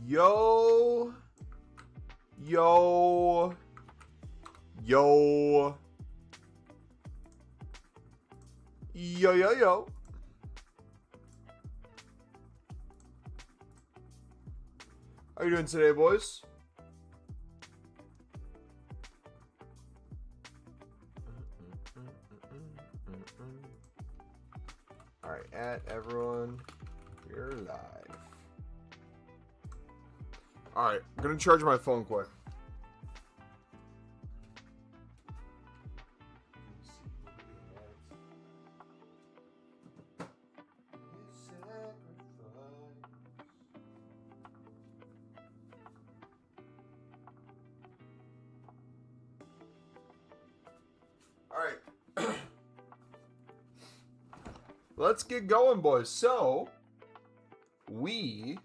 Yo. Yo. Yo. Yo, yo, yo. How you doing today, boys? All right, at everyone, we're live. All right, I'm gonna charge my phone quick. All right. Let's get going, boys. So, we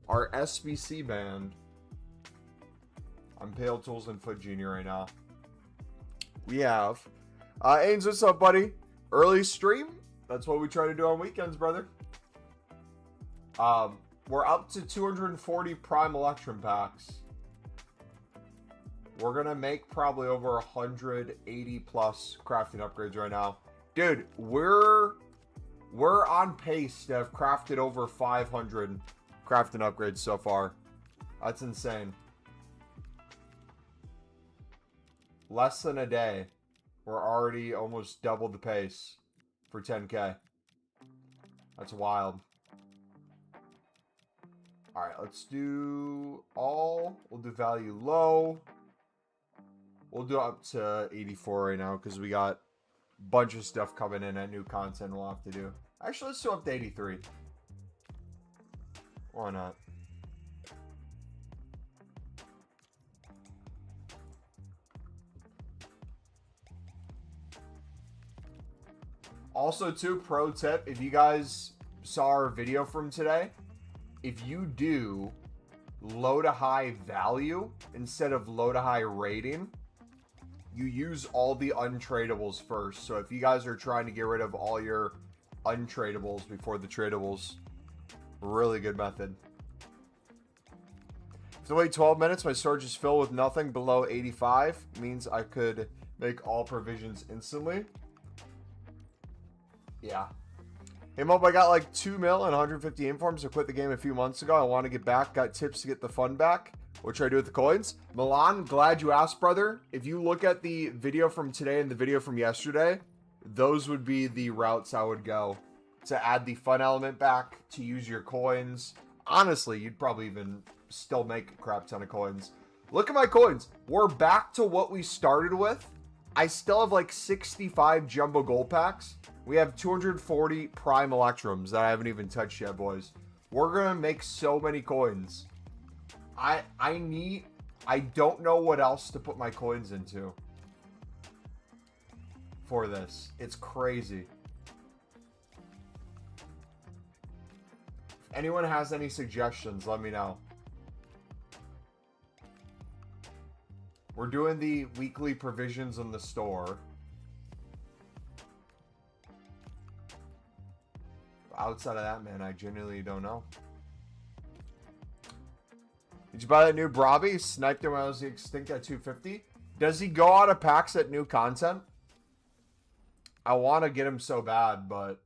are SBC banned. I'm Pale Tools and Foot Junior right now. We have Ains, what's up, buddy? Early stream. That's what we try to do on weekends, brother. We're up to 240 Prime Electrum packs. We're gonna make probably over 180 plus crafting upgrades right now. Dude, we're on pace to have crafted over 500 crafting upgrades so far. That's insane. Less than a day, we're already almost double the pace for 10K. That's wild. All right, let's do all. We'll do value low. We'll do up to 84 right now because we got a bunch of stuff coming in and new content we'll have to do. Actually, let's do up to 83. Why not? Also, too, pro tip, if you guys saw our video from today, if you do low to high value instead of low to high rating, you use all the untradables first. So if you guys are trying to get rid of all your untradables before the tradables, really good method. If I wait 12 minutes, my storage is filled with nothing below 85. Means I could make all provisions instantly. Yeah. Hey, Mob, I got like 2 mil and 150 informs. I quit the game a few months ago. I want to get back. Got tips to get the fun back. What should I do with the coins? Milan, glad you asked, brother. If you look at the video from today and the video from yesterday, those would be the routes I would go to add the fun element back, to use your coins. Honestly, you'd probably even still make a crap ton of coins. Look at my coins. We're back to what we started with. I still have like 65 jumbo gold packs. We have 240 prime electrums that I haven't even touched yet, boys. We're going to make so many coins. I don't know what else to put my coins into for this. It's crazy. If anyone has any suggestions, let me know. We're doing the weekly provisions in the store. Outside of that, man, I genuinely don't know. Did you buy that new Brobby? Sniped him when I was extinct at 250. Does he go out of packs at new content? I want to get him so bad, but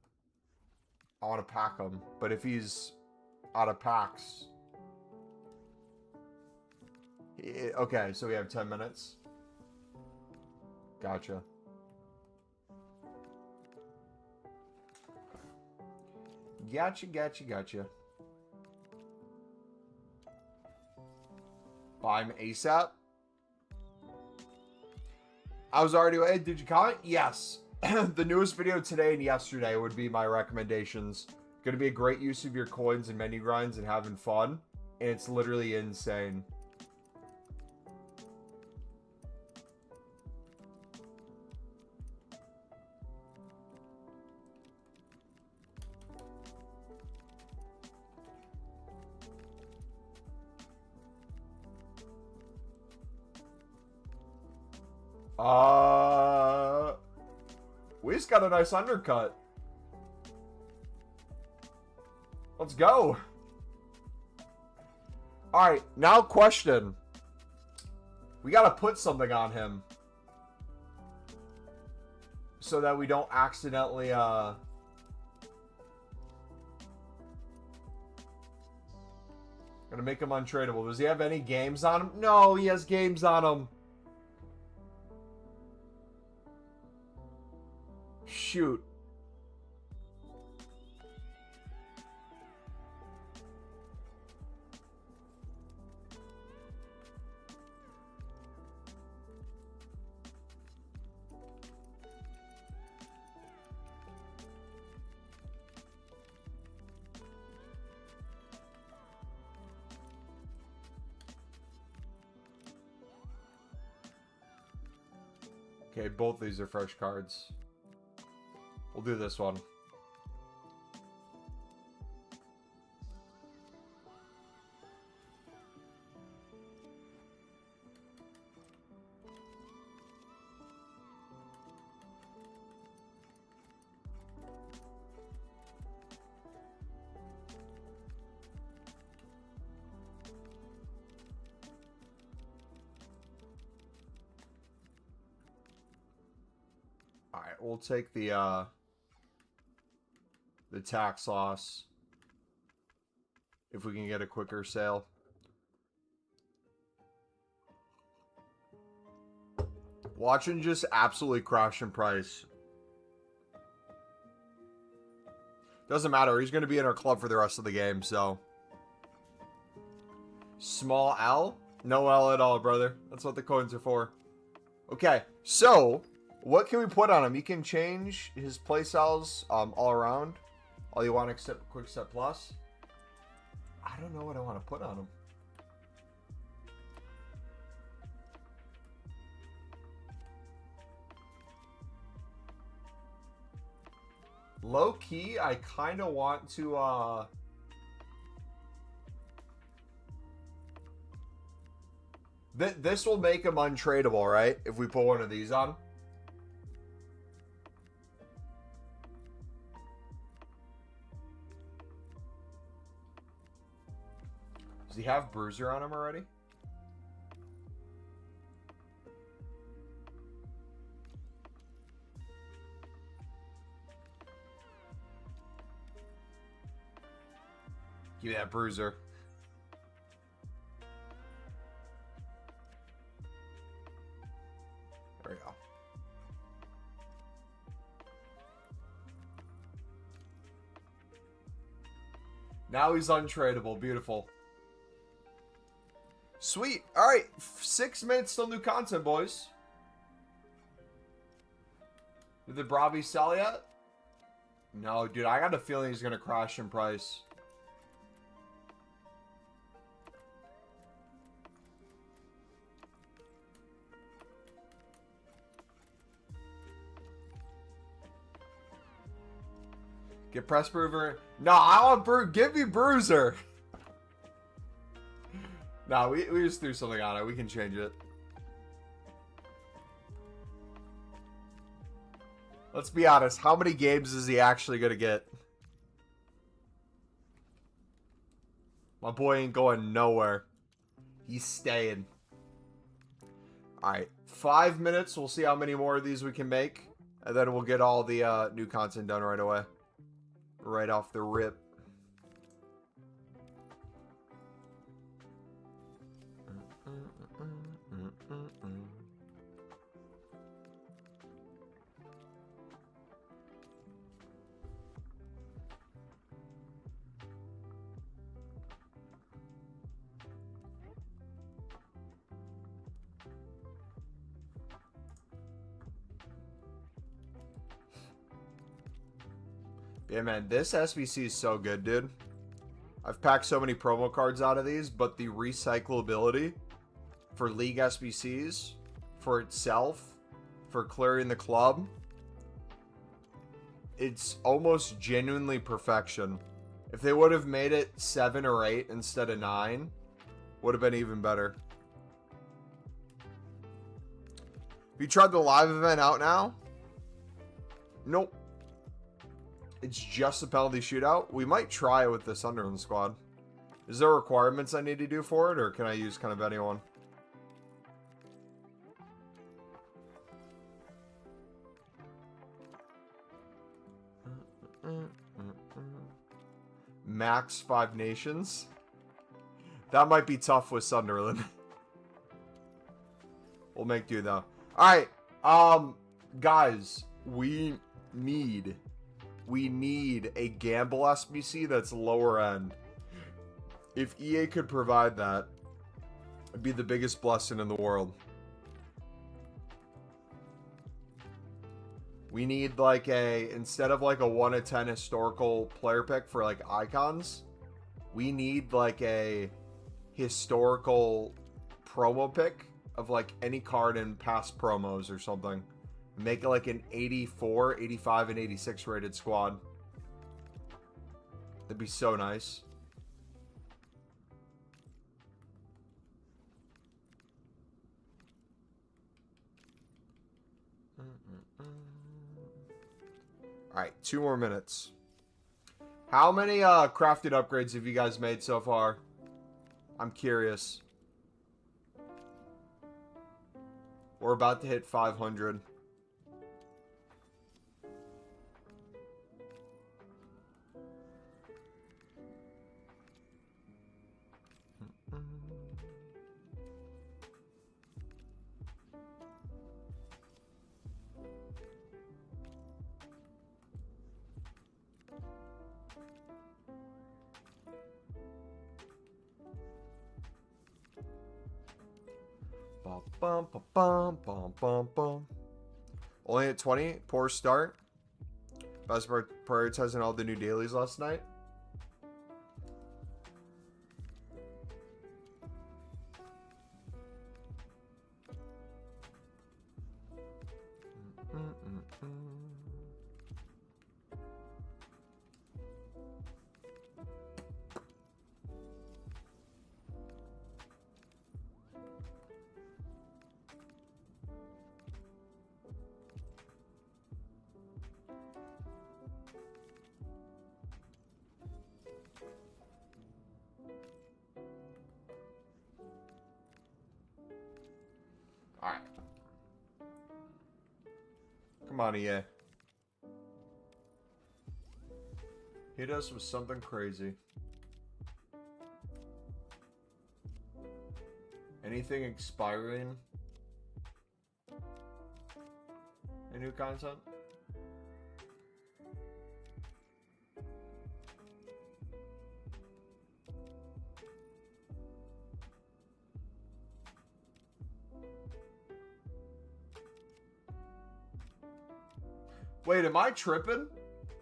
I want to pack him. But if he's out of packs... Okay, so we have 10 minutes. Gotcha. Gotcha. Buy him ASAP. I was already... Hey, did you comment? Yes. The newest video today and yesterday would be my recommendations. Going to be a great use of your coins and menu grinds and having fun. And it's literally insane. We just got a nice undercut. Let's go. Alright, now question. We gotta put something on him. So that we don't accidentally, Gonna make him untradeable. Does he have any games on him? No, he has games on him. Shoot. Okay, both these are fresh cards. We'll do this one. Alright, we'll take the tax loss if we can get a quicker sale. Watching just absolutely crash in price. Doesn't matter. He's going to be in our club for the rest of the game, so. Small L? No L at all, brother. That's what the coins are for. Okay, so what can we put on him? You can change his playstyles all around. All you want except Quick Step Plus. I don't know what I want to put on him. Low key, I kind of want to this will make him untradeable, right? If we put one of these on. Does he have Bruiser on him already? Give me that Bruiser. There we go. Now he's untradeable. Beautiful. Sweet. All right. 6 minutes till new content, boys. Did the Bravi sell yet? No, dude. I got a feeling he's going to crash in price. Get Press Bruiser. No, I want give me Bruiser. No, we just threw something on it. We can change it. Let's be honest. How many games is he actually going to get? My boy ain't going nowhere. He's staying. Alright. 5 minutes. We'll see how many more of these we can make. And then we'll get all the new content done right away. Right off the rip. Yeah, man, this SBC is so good, dude. I've packed so many promo cards out of these, but the recyclability for League SBCs, for itself, for clearing the club, it's almost genuinely perfection. If they would have made it 7 or 8 instead of 9, would have been even better. Have you tried the live event out now? Nope. It's just a penalty shootout. We might try it with the Sunderland squad. Is there requirements I need to do for it, or can I use kind of anyone? Max 5 nations. That might be tough with Sunderland. We'll make do though. Alright. Guys, we need a gamble SBC that's lower end. If EA could provide that, it'd be the biggest blessing in the world. We need like instead of like a 1 of 10 historical player pick for like icons, we need like a historical promo pick of like any card in past promos or something. Make it like an 84, 85, and 86 rated squad. That'd be so nice. Alright, 2 more minutes. How many crafted upgrades have you guys made so far? I'm curious. We're about to hit 500. Bum, bum, bum, bum, bum, bum. Only at 20. Poor start. Best prioritizing all the new dailies last night. Alright. Come on, EA. Hit us with something crazy. Anything expiring? Any new content? Wait, am I tripping?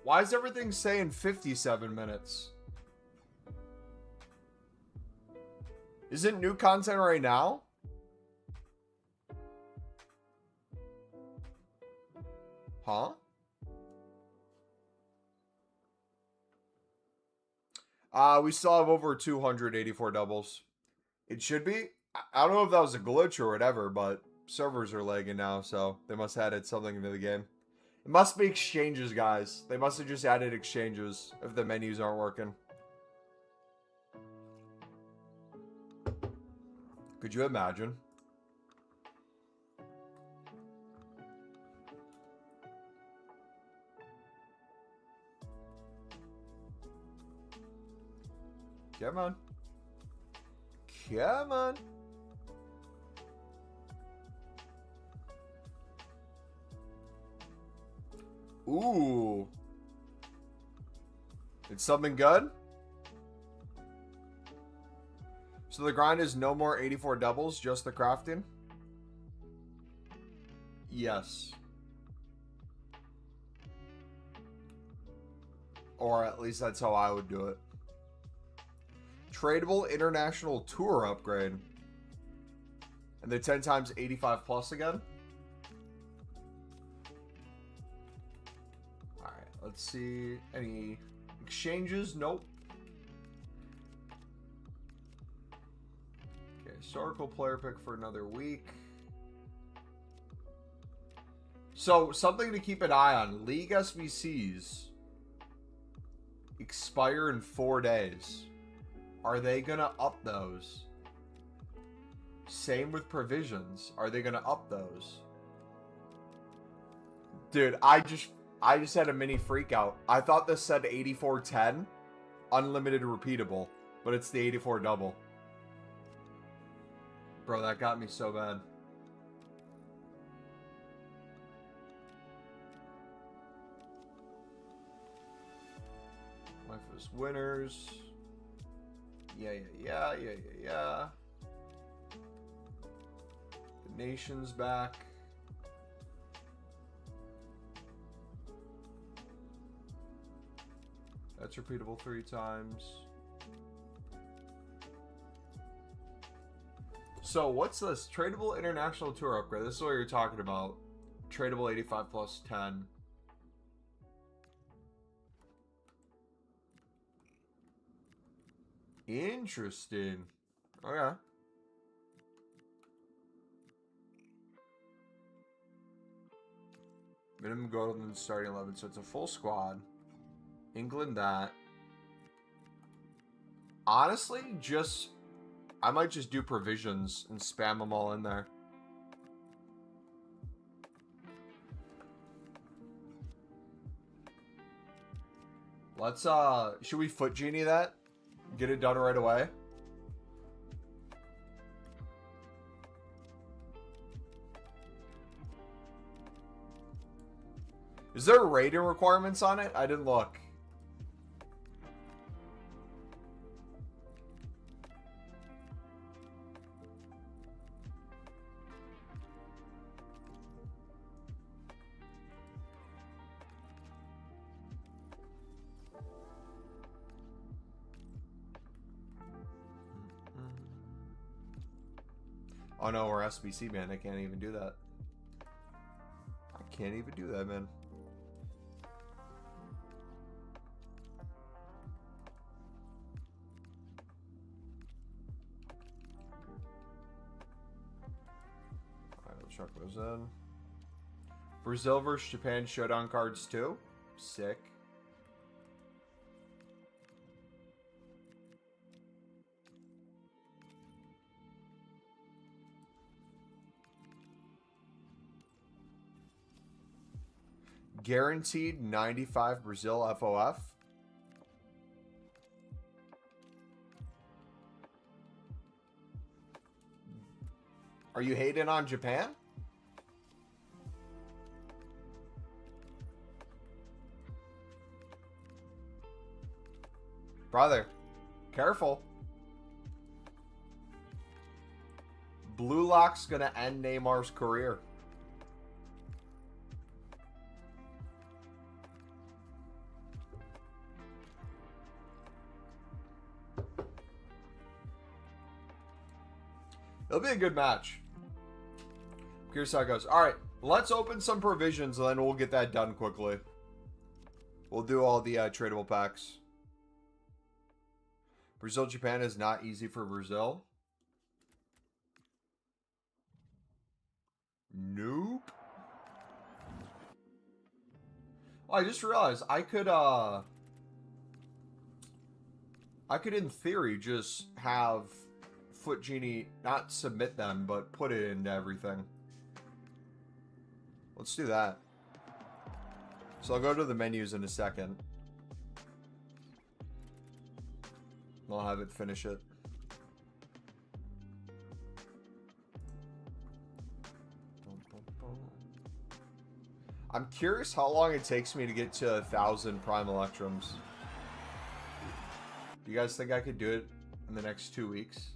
Why is everything saying 57 minutes? Isn't new content right now? Huh? We still have over 284 doubles. It should be. I don't know if that was a glitch or whatever, but servers are lagging now, so they must have added something into the game. It must be exchanges, guys. They must have just added exchanges if the menus aren't working. Could you imagine? Come on. Come on. Ooh. It's something good? So the grind is no more 84 doubles, just the crafting? Yes. Or at least that's how I would do it. Tradable international tour upgrade. And the 10 times 85 plus again? Alright, let's see. Any exchanges? Nope. Okay, historical player pick for another week. So, something to keep an eye on. League SBCs expire in 4 days. Are they going to up those? Same with provisions. Are they going to up those? Dude, I just had a mini freak out. I thought this said 8410, unlimited repeatable, but it's the 84 double. Bro, that got me so bad. Life is winners. Yeah. The nation's back. That's repeatable 3 times. So what's this? Tradable international tour upgrade. This is what you're talking about. Tradable 85 plus 10. Interesting. Okay. Minimum golden starting 11, so it's a full squad. England that. Honestly, I might just do provisions and spam them all in there. Let's, should we foot genie that? Get it done right away? Is there rating requirements on it? I didn't look. Oh no, we're SBC, man. I can't even do that. I can't even do that, man. Alright, let's chuck those in. Brazil versus Japan showdown cards too. Sick. Guaranteed 95 Brazil FOF. Are you hating on Japan? Brother, careful. Blue Lock's gonna end Neymar's career. It'll be a good match. Curious how it goes. All right, let's open some provisions, and then we'll get that done quickly. We'll do all the tradable packs. Brazil-Japan is not easy for Brazil. Nope. Oh, I just realized I could in theory just have Foot Genie not submit them, but put it into everything. Let's do that. So I'll go to the menus in a second. I'll have it finish it. I'm curious how long it takes me to get to 1,000 Prime Electrums. Do you guys think I could do it in the next 2 weeks?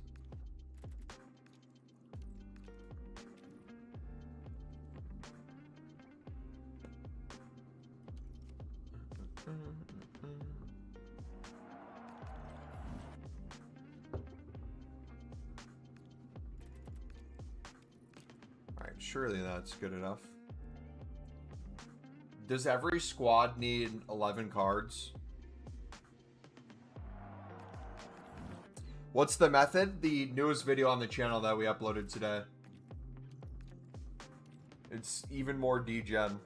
Alright, surely that's good enough. Does every squad need 11 cards? What's the method? The newest video on the channel that we uploaded today. It's even more degen.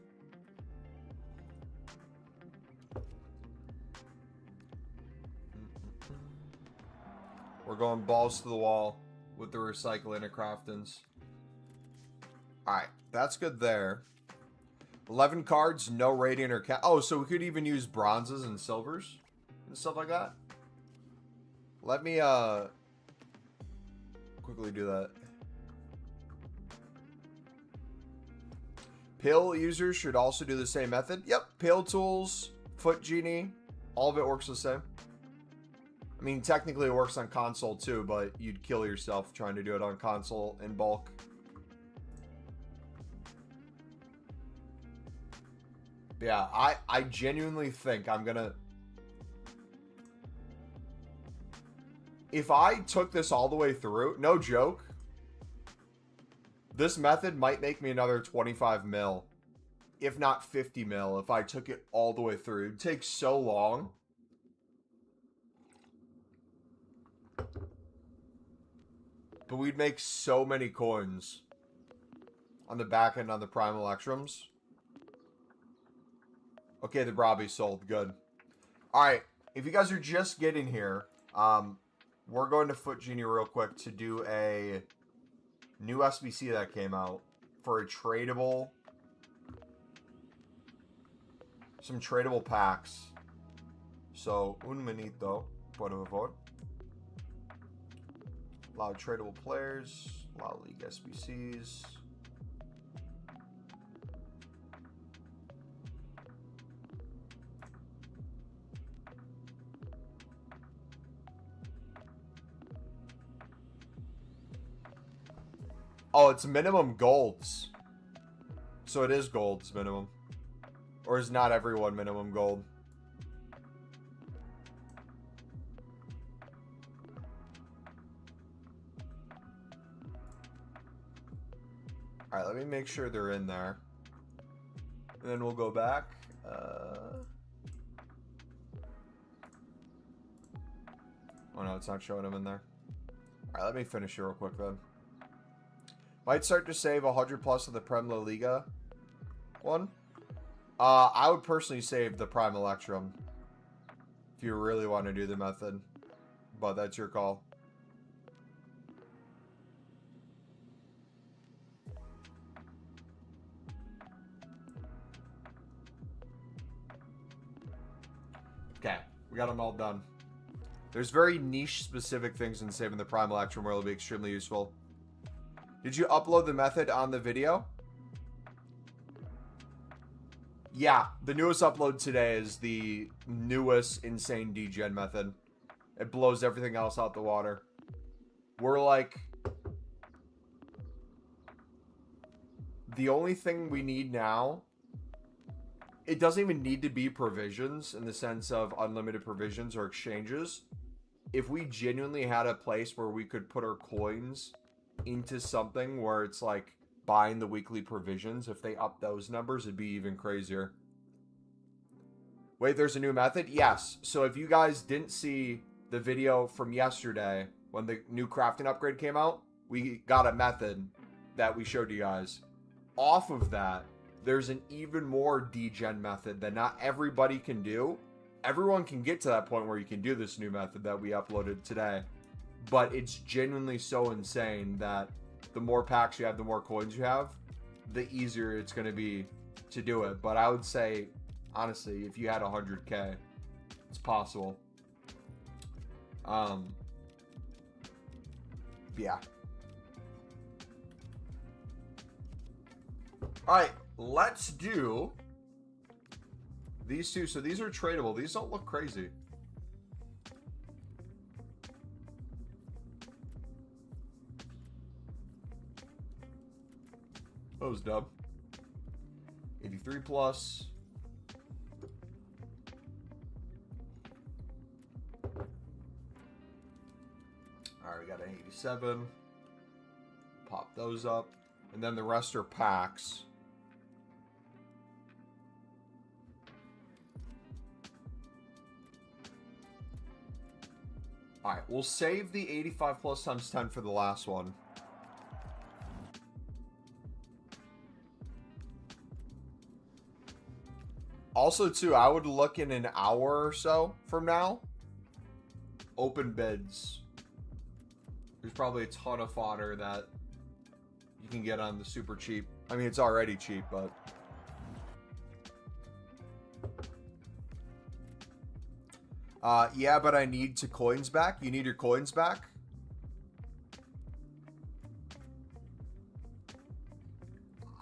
We're going balls to the wall with the recycling and craftings. Alright, that's good there. 11 cards, no radiant or oh, so we could even use bronzes and silvers and stuff like that. Let me quickly do that. Pill users should also do the same method. Yep, pill tools, foot genie, all of it works the same. I mean, technically it works on console too, but you'd kill yourself trying to do it on console in bulk. Yeah, I genuinely think I'm gonna... If I took this all the way through, no joke, this method might make me another 25 mil, if not 50 mil, if I took it all the way through. It'd take so long. But we'd make so many coins on the back end on the Prime Electrums. Okay, the Brobby sold. Good. Alright, if you guys are just getting here, we're going to Foot Genie real quick to do a new SBC that came out for a tradable... Some tradable packs. So, un minuto, por favor. Allow tradable players, allow league SBCs. Oh, it's minimum golds. So it is golds minimum. Or is not everyone minimum gold? Alright, let me make sure they're in there. And then we'll go back. Oh no, it's not showing them in there. Alright, let me finish it real quick then. Might start to save 100 plus of the Prem La Liga one. I would personally save the Prime Electrum if you really want to do the method. But that's your call. Okay, we got them all done. There's very niche specific things in saving the Prime Electrum where it'll be extremely useful. Did you upload the method on the video? Yeah, the newest upload today is the newest insane degen method. It blows everything else out the water. We're like... The only thing we need now... It doesn't even need to be provisions in the sense of unlimited provisions or exchanges. If we genuinely had a place where we could put our coins into something where it's like buying the weekly provisions, if they up those numbers, it'd be even crazier. Wait, there's a new method? Yes. So if you guys didn't see the video from yesterday when the new crafting upgrade came out, we got a method that we showed you guys. Off of that, there's an even more degen method that not everybody can do. Everyone can get to that point where you can do this new method that we uploaded today. But it's genuinely so insane that the more packs you have, the more coins you have, the easier it's going to be to do it. But I would say, honestly, if you had 100k, it's possible. Yeah. Alright, let's do these two. So these are tradable. These don't look crazy. That was dumb. 83 plus. Alright, we got an 87. Pop those up. And then the rest are packs. Alright, we'll save the 85 plus times 10 for the last one. Also, too, I would look in an hour or so from now. Open bids. There's probably a ton of fodder that you can get on the super cheap. I mean, it's already cheap, but... yeah, but I need to coins back. You need your coins back?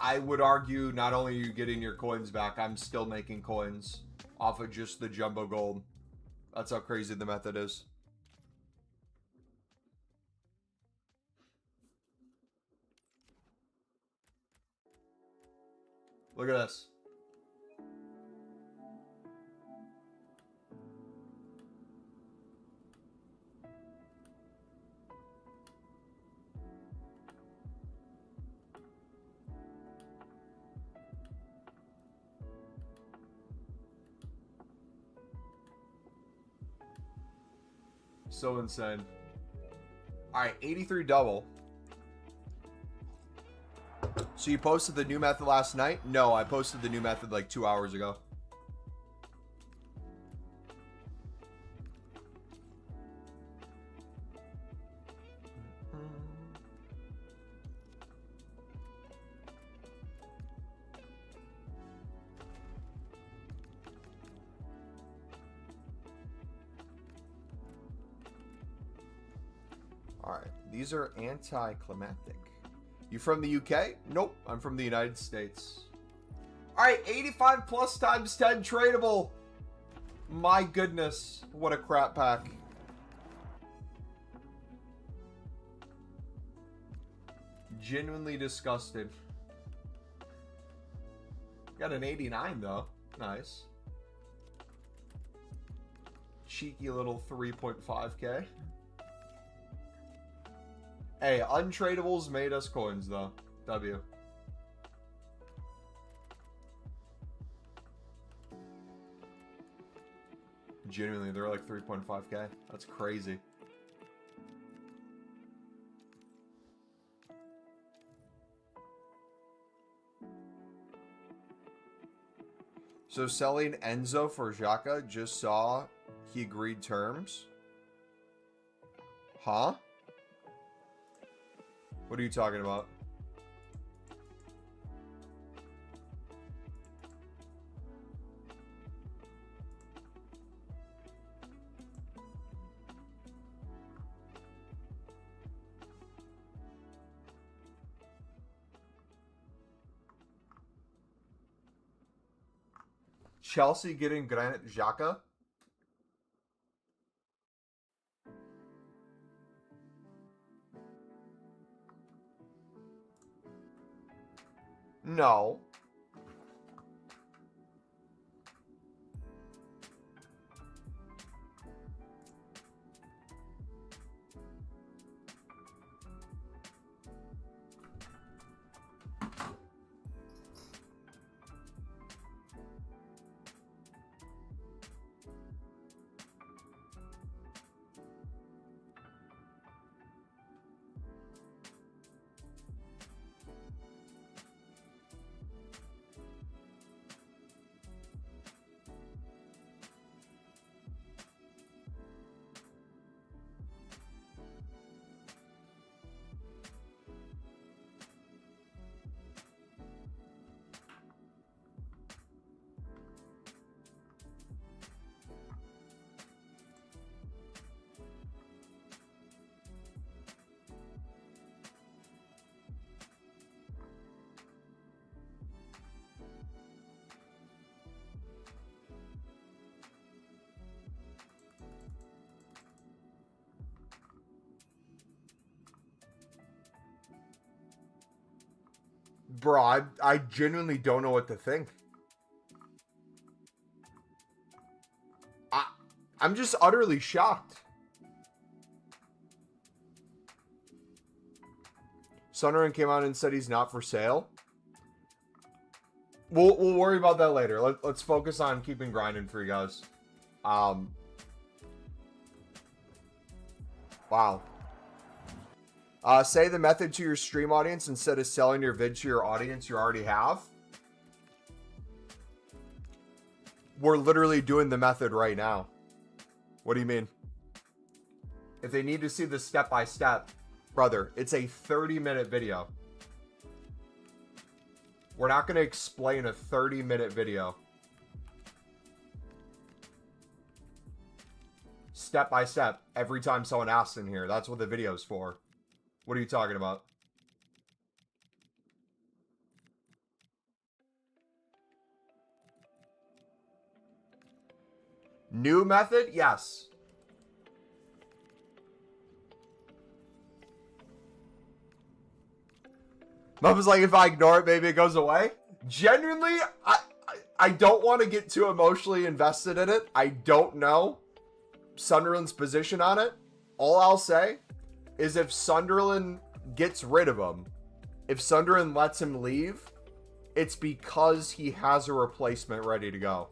I would argue not only are you getting your coins back, I'm still making coins off of just the jumbo gold. That's how crazy the method is. Look at this. So insane. Alright, 83 double. So you posted the new method last night? No, I posted the new method like 2 hours ago. Alright, these are anticlimactic. You from the UK? Nope, I'm from the United States. Alright, 85 plus times 10 tradable. My goodness, what a crap pack. Genuinely disgusted. Got an 89 though. Nice. Cheeky little 3.5k. Hey, untradables made us coins, though. W. Genuinely, they're like 3.5k. That's crazy. So selling Enzo for Xhaka, just saw he agreed terms. Huh? What are you talking about? Chelsea getting Granit Xhaka? No. Bro, I genuinely don't know what to think. I'm just utterly shocked. Sunderland came out and said he's not for sale. We'll worry about that later. Let's focus on keeping grinding for you guys. Wow. Say the method to your stream audience instead of selling your vid to your audience you already have. We're literally doing the method right now. What do you mean? If they need to see the step-by-step, brother, it's a 30-minute video. We're not going to explain a 30-minute video. Step-by-step, every time someone asks in here. That's what the video's for. What are you talking about? New method? Yes. Mom was like, if I ignore it, maybe it goes away. Genuinely, I don't want to get too emotionally invested in it. I don't know Sunderland's position on it. All I'll say is if Sunderland gets rid of him, if Sunderland lets him leave, it's because he has a replacement ready to go.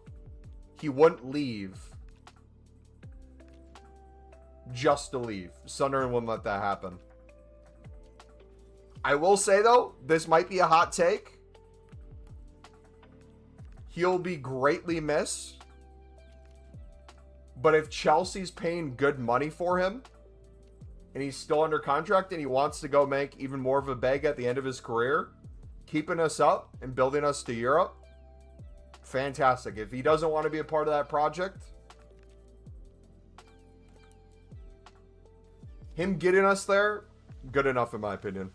He wouldn't leave just to leave. Sunderland wouldn't let that happen. I will say, though, this might be a hot take. He'll be greatly missed. But if Chelsea's paying good money for him, and he's still under contract, and he wants to go make even more of a bag at the end of his career, keeping us up and building us to Europe, fantastic. If he doesn't want to be a part of that project, him getting us there, good enough in my opinion.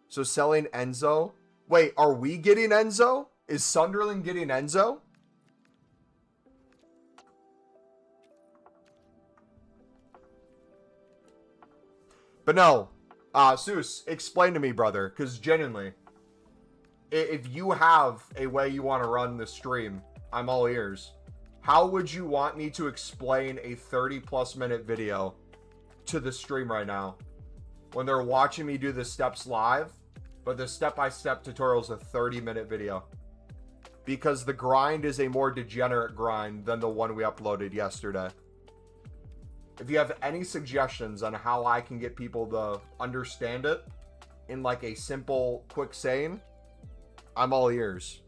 So selling Enzo. Wait, are we getting Enzo? Is Sunderland getting Enzo? But no. Seuss, explain to me, brother. Because genuinely, if you have a way you want to run the stream, I'm all ears. How would you want me to explain a 30+ minute video to the stream right now when they're watching me do the steps live? But the step-by-step tutorial is a 30-minute video. Because the grind is a more degenerate grind than the one we uploaded yesterday. If you have any suggestions on how I can get people to understand it in like a simple, quick saying, I'm all ears.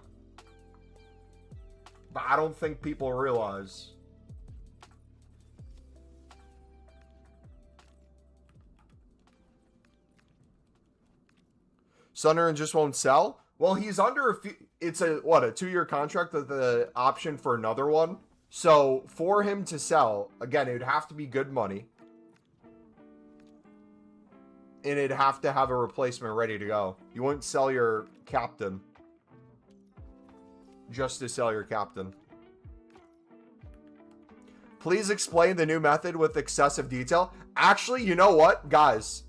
But I don't think people realize. Sunderland just won't sell? Well, he's under a few, it's a 2-year contract with the option for another one. So for him to sell, again, it would have to be good money. And it'd have to have a replacement ready to go. You wouldn't sell your captain just to sell your captain. Please explain the new method with excessive detail. Actually, you know what, guys?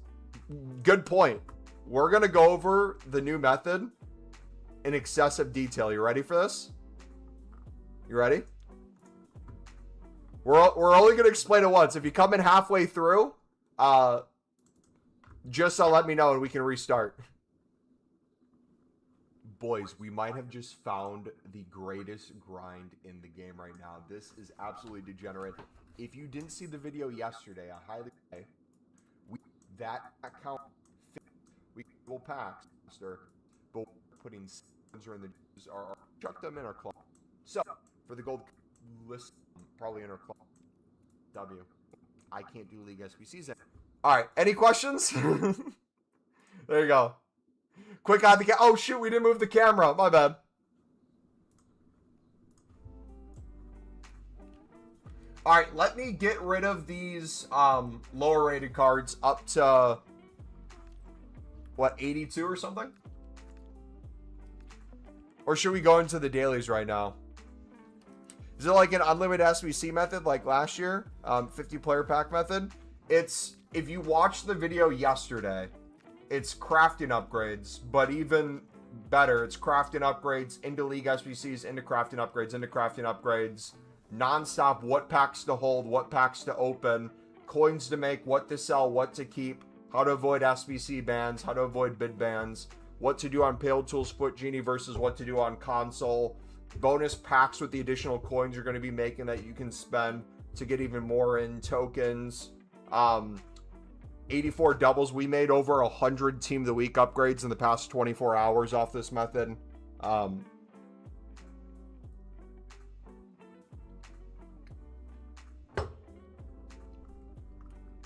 Good point. We're going to go over the new method in excessive detail. You ready for this? You ready? We're only going to explain it once. If you come in halfway through, just let me know and we can restart. Boys, we might have just found the greatest grind in the game right now. This is absolutely degenerate. If you didn't see the video yesterday, I highly recommend that account. We will pack, but putting in the are chuck them in our club. So for the gold list, probably in our club. W. I can't do League SBCs. All right. Any questions? There you go. Quick on the oh shoot, we didn't move the camera. My bad. All right, let me get rid of these lower rated cards up to what, 82 or something? Or should we go into the dailies right now? Is it like an unlimited SBC method like last year? 50 player pack method? It's, if you watched the video yesterday, it's crafting upgrades, but even better, it's crafting upgrades into League SBCs, into crafting upgrades, non-stop, what packs to hold, what packs to open, coins to make, what to sell, what to keep, how to avoid SBC bans, how to avoid bid bans, what to do on Pale Tools Foot Genie versus what to do on console, bonus packs with the additional coins you're going to be making that you can spend to get even more in tokens, 84 doubles. We made over 100 Team of the Week upgrades in the past 24 hours off this method.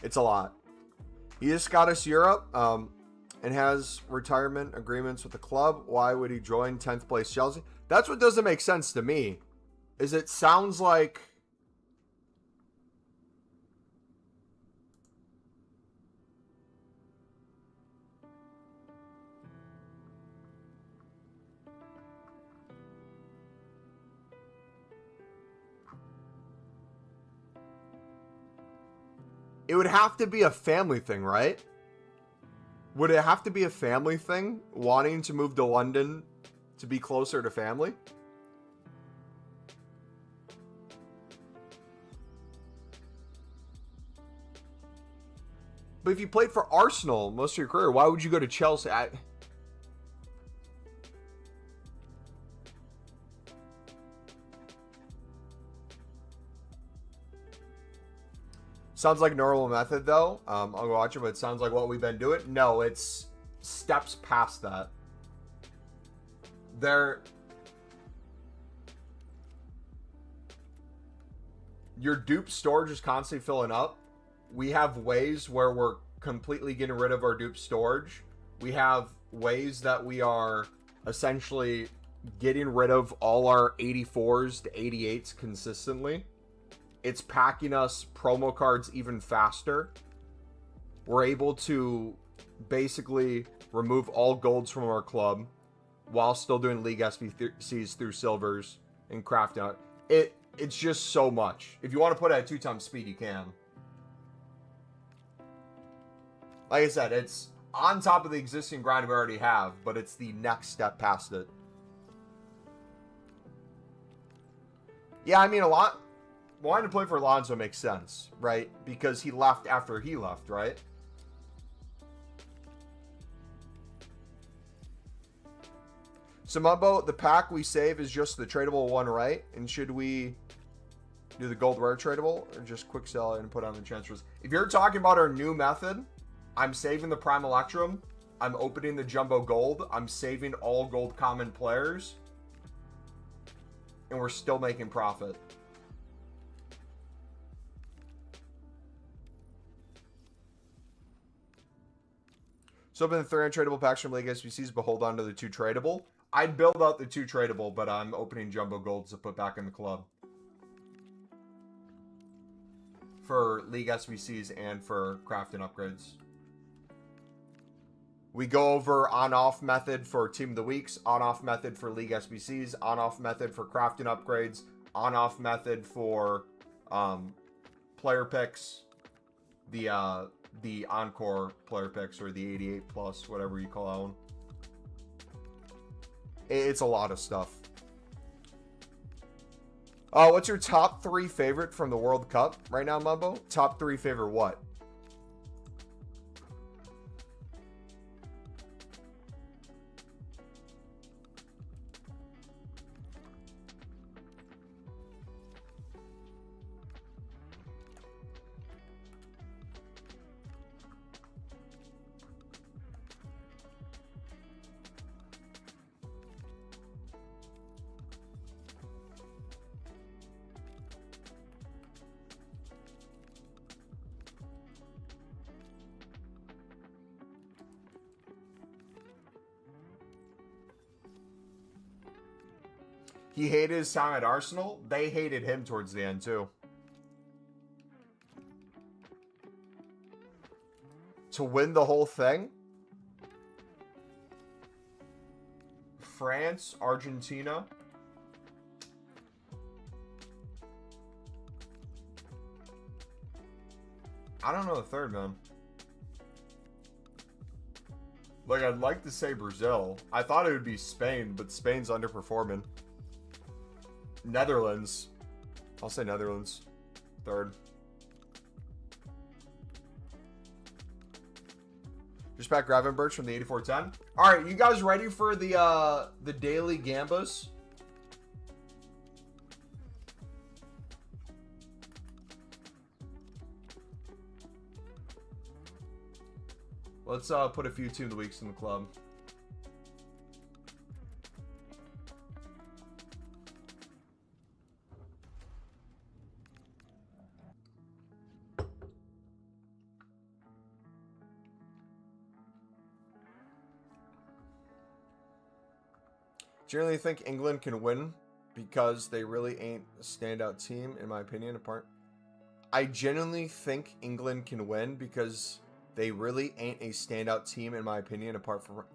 It's a lot. He just got us Europe and has retirement agreements with the club. Why would he join 10th place Chelsea? That's what doesn't make sense to me. Is it sounds like it would have to be a family thing, right? Would it have to be a family thing? Wanting to move to London to be closer to family? But if you played for Arsenal most of your career, why would you go to Chelsea? Sounds like normal method, though. I'll go watch it, but it sounds like what we've been doing. No, it's steps past that. Your dupe storage is constantly filling up. We have ways where we're completely getting rid of our dupe storage. We have ways that we are essentially getting rid of all our 84s to 88s consistently. It's packing us promo cards even faster. We're able to basically remove all golds from our club while still doing League SBCs through silvers and craft out. It's just so much. If you want to put it at 2x speed, you can. Like I said, it's on top of the existing grind we already have, but it's the next step past it. Yeah, I mean, wanting to play for Alonso makes sense, right? Because he left after he left, right? So, Mumbo, the pack we save is just the tradable one, right? And should we do the gold rare tradable or just quick sell it and put on the transfers? If you're talking about our new method, I'm saving the Prime Electrum. I'm opening the Jumbo Gold. I'm saving all gold common players. And we're still making profit. So open the 3 untradeable packs from League SBCs, but hold on to the 2 tradable. I'd build out the 2 tradable, but I'm opening Jumbo Golds to put back in the club. For League SBCs and for crafting upgrades. We go over on-off method for Team of the Weeks, on-off method for League SBCs, on-off method for crafting upgrades, on-off method for player picks, the Encore player picks, or the 88 plus, whatever you call that one. It's a lot of stuff. What's your top 3 favorite from the World Cup right now, Mumbo? Top 3 favorite what? He hated his time at Arsenal. They hated him towards the end, too. To win the whole thing? France, Argentina. I don't know the third, man. Like, I'd like to say Brazil. I thought it would be Spain, but Spain's underperforming. Netherlands. I'll say Netherlands. Third. Just back Gravenberch from the 8410. All right, you guys ready for the daily Gambas? Let's put a few Team of the Weeks in the club. Generally think England can win because they really ain't a standout team, in my opinion. I genuinely think England can win because they really ain't a standout team, in my opinion, apart from...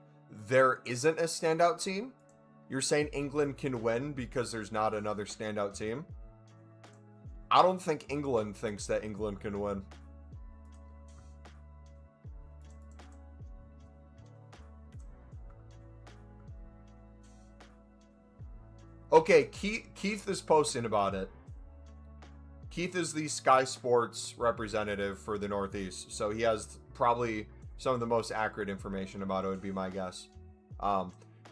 There isn't a standout team? You're saying England can win because there's not another standout team? I don't think England thinks that England can win. Okay, Keith is posting about it. Keith is the Sky Sports representative for the Northeast, so he has probably some of the most accurate information about it, would be my guess.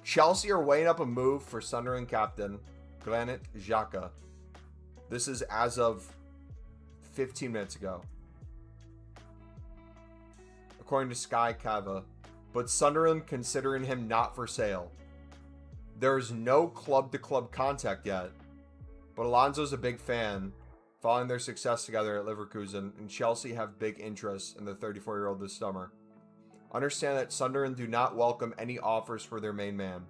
Chelsea are weighing up a move for Sunderland captain Granit Xhaka. This is as of 15 minutes ago, according to Sky Cava. But Sunderland considering him not for sale. There's no club-to-club contact yet, but Alonso's a big fan, following their success together at Leverkusen, and Chelsea have big interest in the 34-year-old this summer. Understand that Sunderland do not welcome any offers for their main man.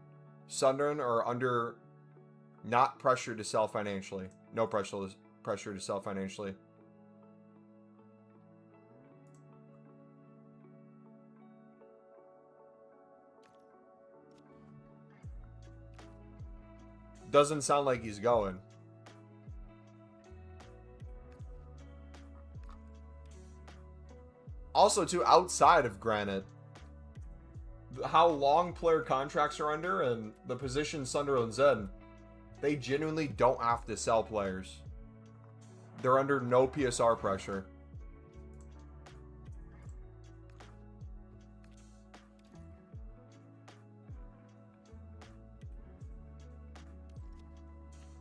Sunderland are under not pressure to sell financially. No pressure to sell financially. Doesn't sound like he's going. Also, too, outside of Granite, how long player contracts are under and the position Sunderland's in, they genuinely don't have to sell players. They're under no PSR pressure.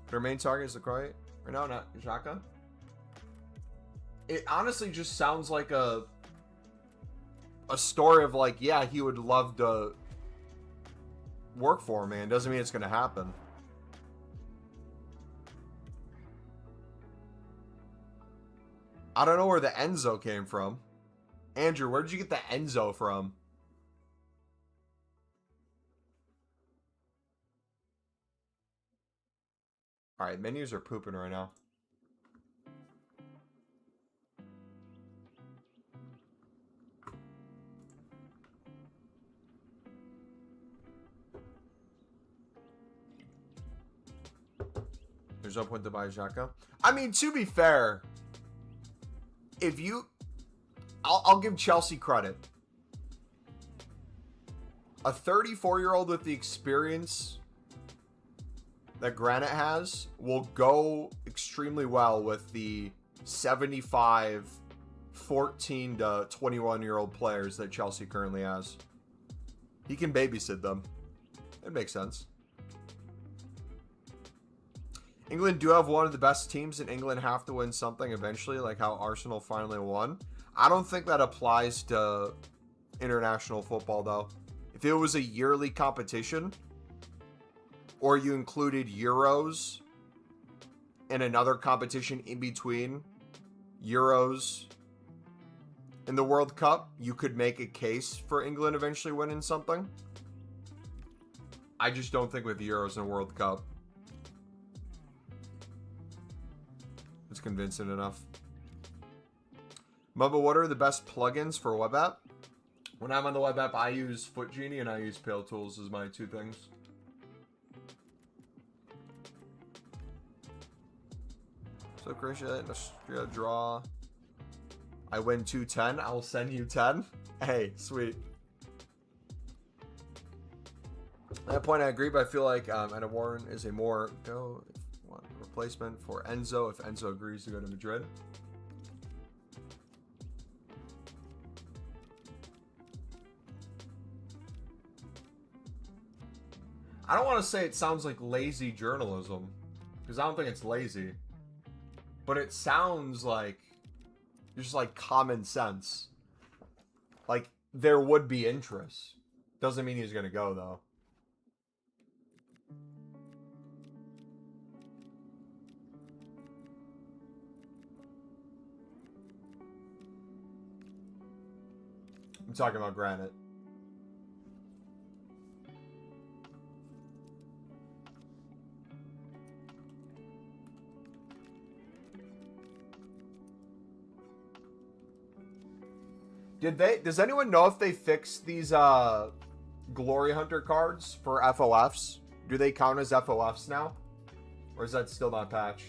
Their main target is LaCroix. Or no, not Xhaka. It honestly just sounds like a story of like, yeah, he would love to work for him, man. Doesn't mean it's going to happen. I don't know where the Enzo came from. Andrew, where did you get the Enzo from? Alright, menus are pooping right now. There's no point to buy Xhaka. I mean, to be fair, if you... I'll give Chelsea credit. A 34-year-old with the experience that Granite has will go extremely well with the 75 14 to 21-year-old players that Chelsea currently has. He can babysit them. It makes sense. England do have one of the best teams, and England have to win something eventually, like how Arsenal finally won. I don't think that applies to international football, though. If it was a yearly competition, or you included Euros and another competition in between Euros and the World Cup, you could make a case for England eventually winning something. I just don't think with the Euros and World Cup it's convincing enough. Mumbo, what are the best plugins for web app? When I'm on the web app, I use Foot Genie and I use Pale Tools as my two things. So Croatia, Austria, draw. I win 210. I'll send you 10. Hey, sweet. At that point, I agree, but I feel like Anna Warren is a more replacement for Enzo if Enzo agrees to go to Madrid. I don't want to say it sounds like lazy journalism, because I don't think it's lazy. But it sounds like just like common sense. Like, there would be interest. Doesn't mean he's going to go, though. I'm talking about Granite. Does anyone know if they fixed these Glory Hunter cards for FOFs? Do they count as FOFs now? Or is that still not patched?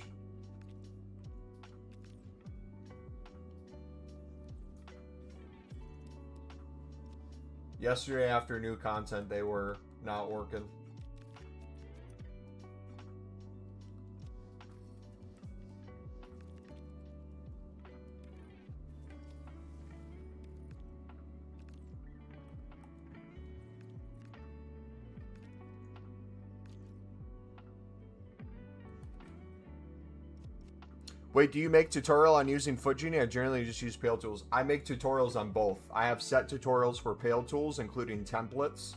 Yesterday after new content, they were not working. Wait, do you make tutorial on using Foot Genie? I generally just use Pale Tools. I make tutorials on both. I have set tutorials for Pale Tools, including templates,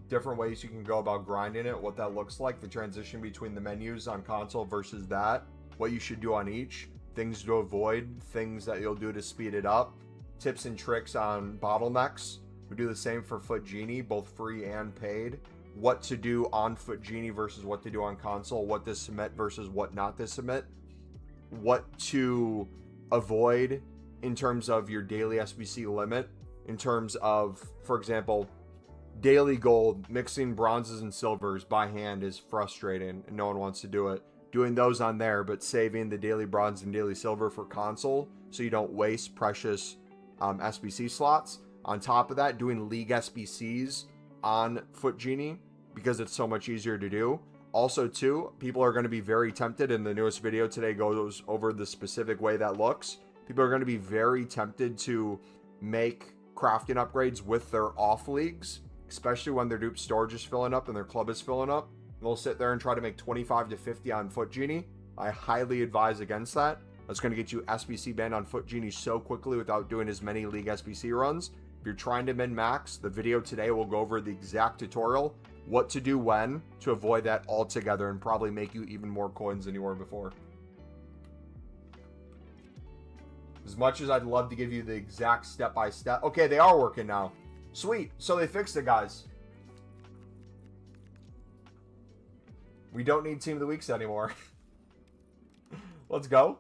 different ways you can go about grinding it, what that looks like, the transition between the menus on console versus that, what you should do on each, things to avoid, things that you'll do to speed it up, tips and tricks on bottlenecks. We do the same for Foot Genie, both free and paid. What to do on Foot Genie versus what to do on console, what to submit versus what not to submit. What to avoid in terms of your daily SBC limit, in terms of, for example, daily gold, mixing bronzes and silvers by hand is frustrating and no one wants to do it. Doing those on there, but saving the daily bronze and daily silver for console so you don't waste precious SBC slots. On top of that, doing league SBCs on Foot Genie because it's so much easier to do. Also, too, people are going to be very tempted, and the newest video today goes over the specific way that looks. People are going to be very tempted to make crafting upgrades with their off leagues, especially when their dupe storage is filling up and their club is filling up. They'll sit there and try to make 25 to 50 on Foot Genie. I highly advise against that. That's going to get you SBC banned on Foot Genie so quickly without doing as many league SBC runs. If you're trying to min-max, the video today will go over the exact tutorial, what to do when, to avoid that altogether and probably make you even more coins than you were before. As much as I'd love to give you the exact step-by-step. Okay, they are working now. Sweet. So they fixed it, guys. We don't need Team of the Weeks anymore. Let's go.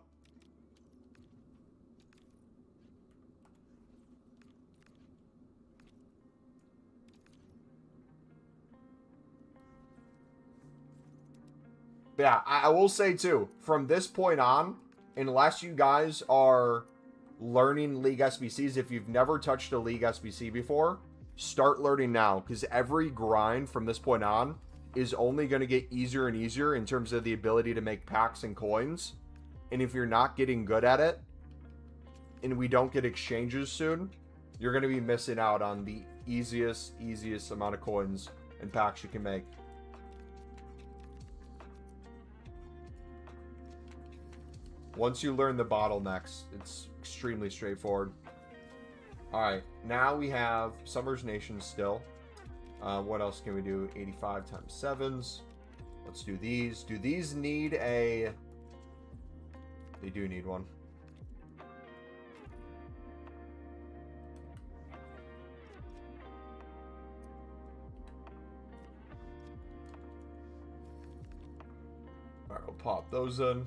Yeah, I will say too, from this point on, unless you guys are learning League SBCs, if you've never touched a League SBC before, start learning now, because every grind from this point on is only going to get easier and easier in terms of the ability to make packs and coins. And if you're not getting good at it, and we don't get exchanges soon, you're going to be missing out on the easiest amount of coins and packs you can make. Once you learn the bottlenecks, it's extremely straightforward. Alright, now we have Summer's Nation still. What else can we do? 85 times 7s. Let's do these. Do these need a... They do need one. Alright, we'll pop those in.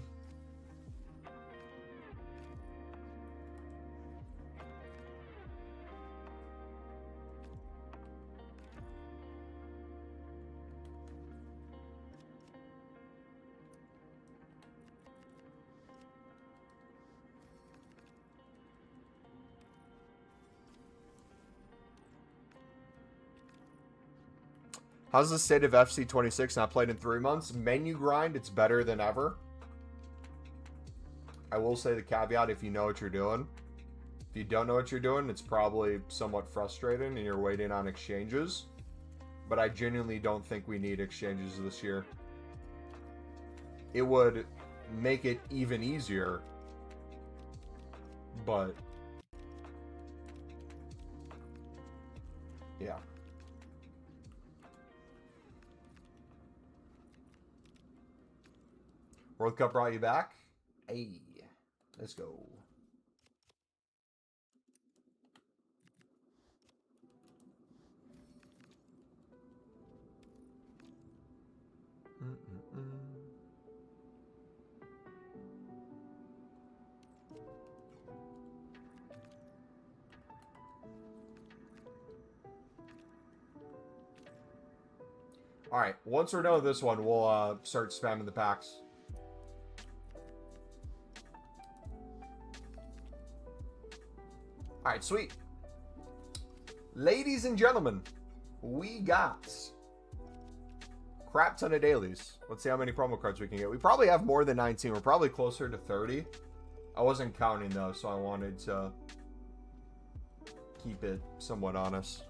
How's the state of FC26? Not played in 3 months. Menu grind, it's better than ever. I will say the caveat, if you know what you're doing. If you don't know what you're doing, it's probably somewhat frustrating and you're waiting on exchanges. But I genuinely don't think we need exchanges this year. It would make it even easier. But Yeah. World Cup brought you back. Hey, let's go. All right, once we're done with this one, we'll start spamming the packs. All right, sweet. Ladies and gentlemen, we got crap ton of dailies. Let's see how many promo cards we can get. We probably have more than 19. We're probably closer to 30. I wasn't counting though, so I wanted to keep it somewhat honest.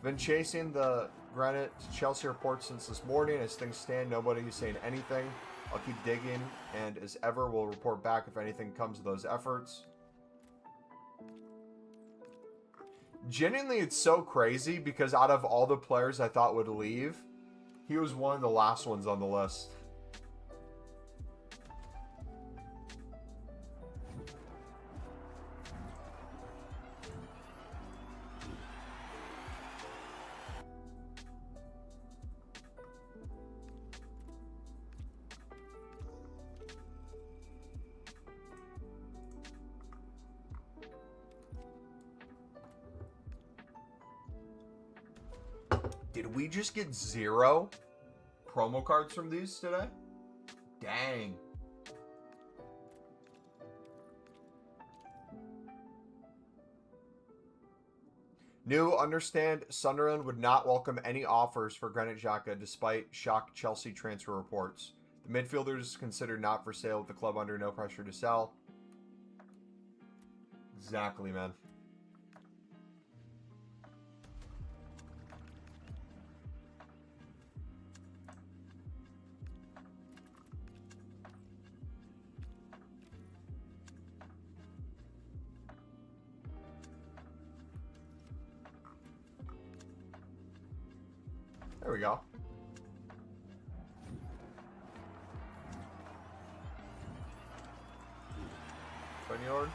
Been chasing the Granite Chelsea report since this morning. As things stand, nobody is saying anything. I'll keep digging, and as ever, we'll report back if anything comes of those efforts. Genuinely, it's so crazy because out of all the players I thought would leave, he was one of the last ones on the list. Did we just get 0 promo cards from these today? Dang. New, understand Sunderland would not welcome any offers for Granit Xhaka despite shock Chelsea transfer reports. The midfielder is considered not for sale with the club under no pressure to sell. Exactly, man. There we go. Yard.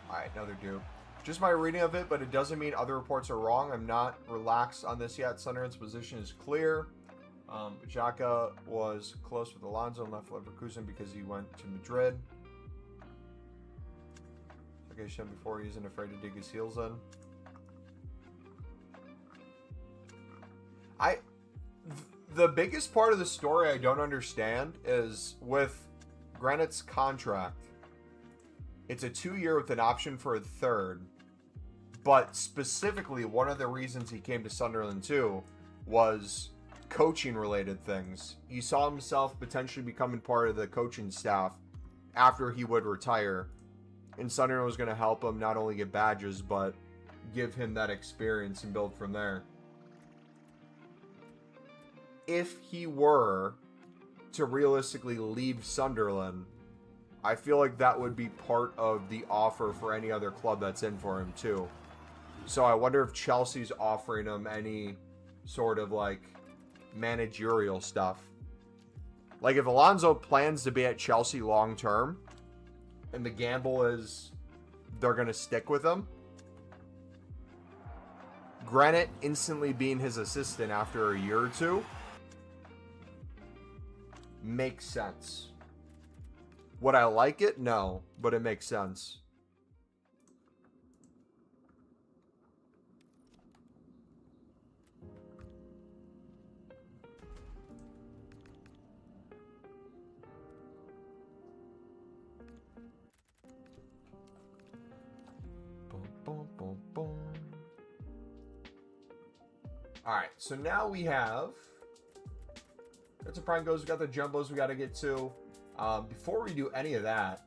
Alright, another dupe. Just my reading of it, but it doesn't mean other reports are wrong. I'm not relaxed on this yet. Sunderland's position is clear. Xhaka was close with Alonso and left Leverkusen because he went to Madrid. Before he isn't afraid to dig his heels in. The biggest part of the story I don't understand is with Granite's contract. It's a 2-year with an option for a 3rd. But specifically, one of the reasons he came to Sunderland too was coaching related things. He saw himself potentially becoming part of the coaching staff after he would retire. And Sunderland was going to help him not only get badges, but give him that experience and build from there. If he were to realistically leave Sunderland, I feel like that would be part of the offer for any other club that's in for him too. So I wonder if Chelsea's offering him any sort of like managerial stuff. Like if Alonso plans to be at Chelsea long term, and the gamble is they're going to stick with him, Granite instantly being his assistant after a year or two makes sense. Would I like it? No, but it makes sense. Boom, boom, boom, boom. All right, so now we have... Got some prime goes, we got the jumbos we got to get to. Before we do any of that,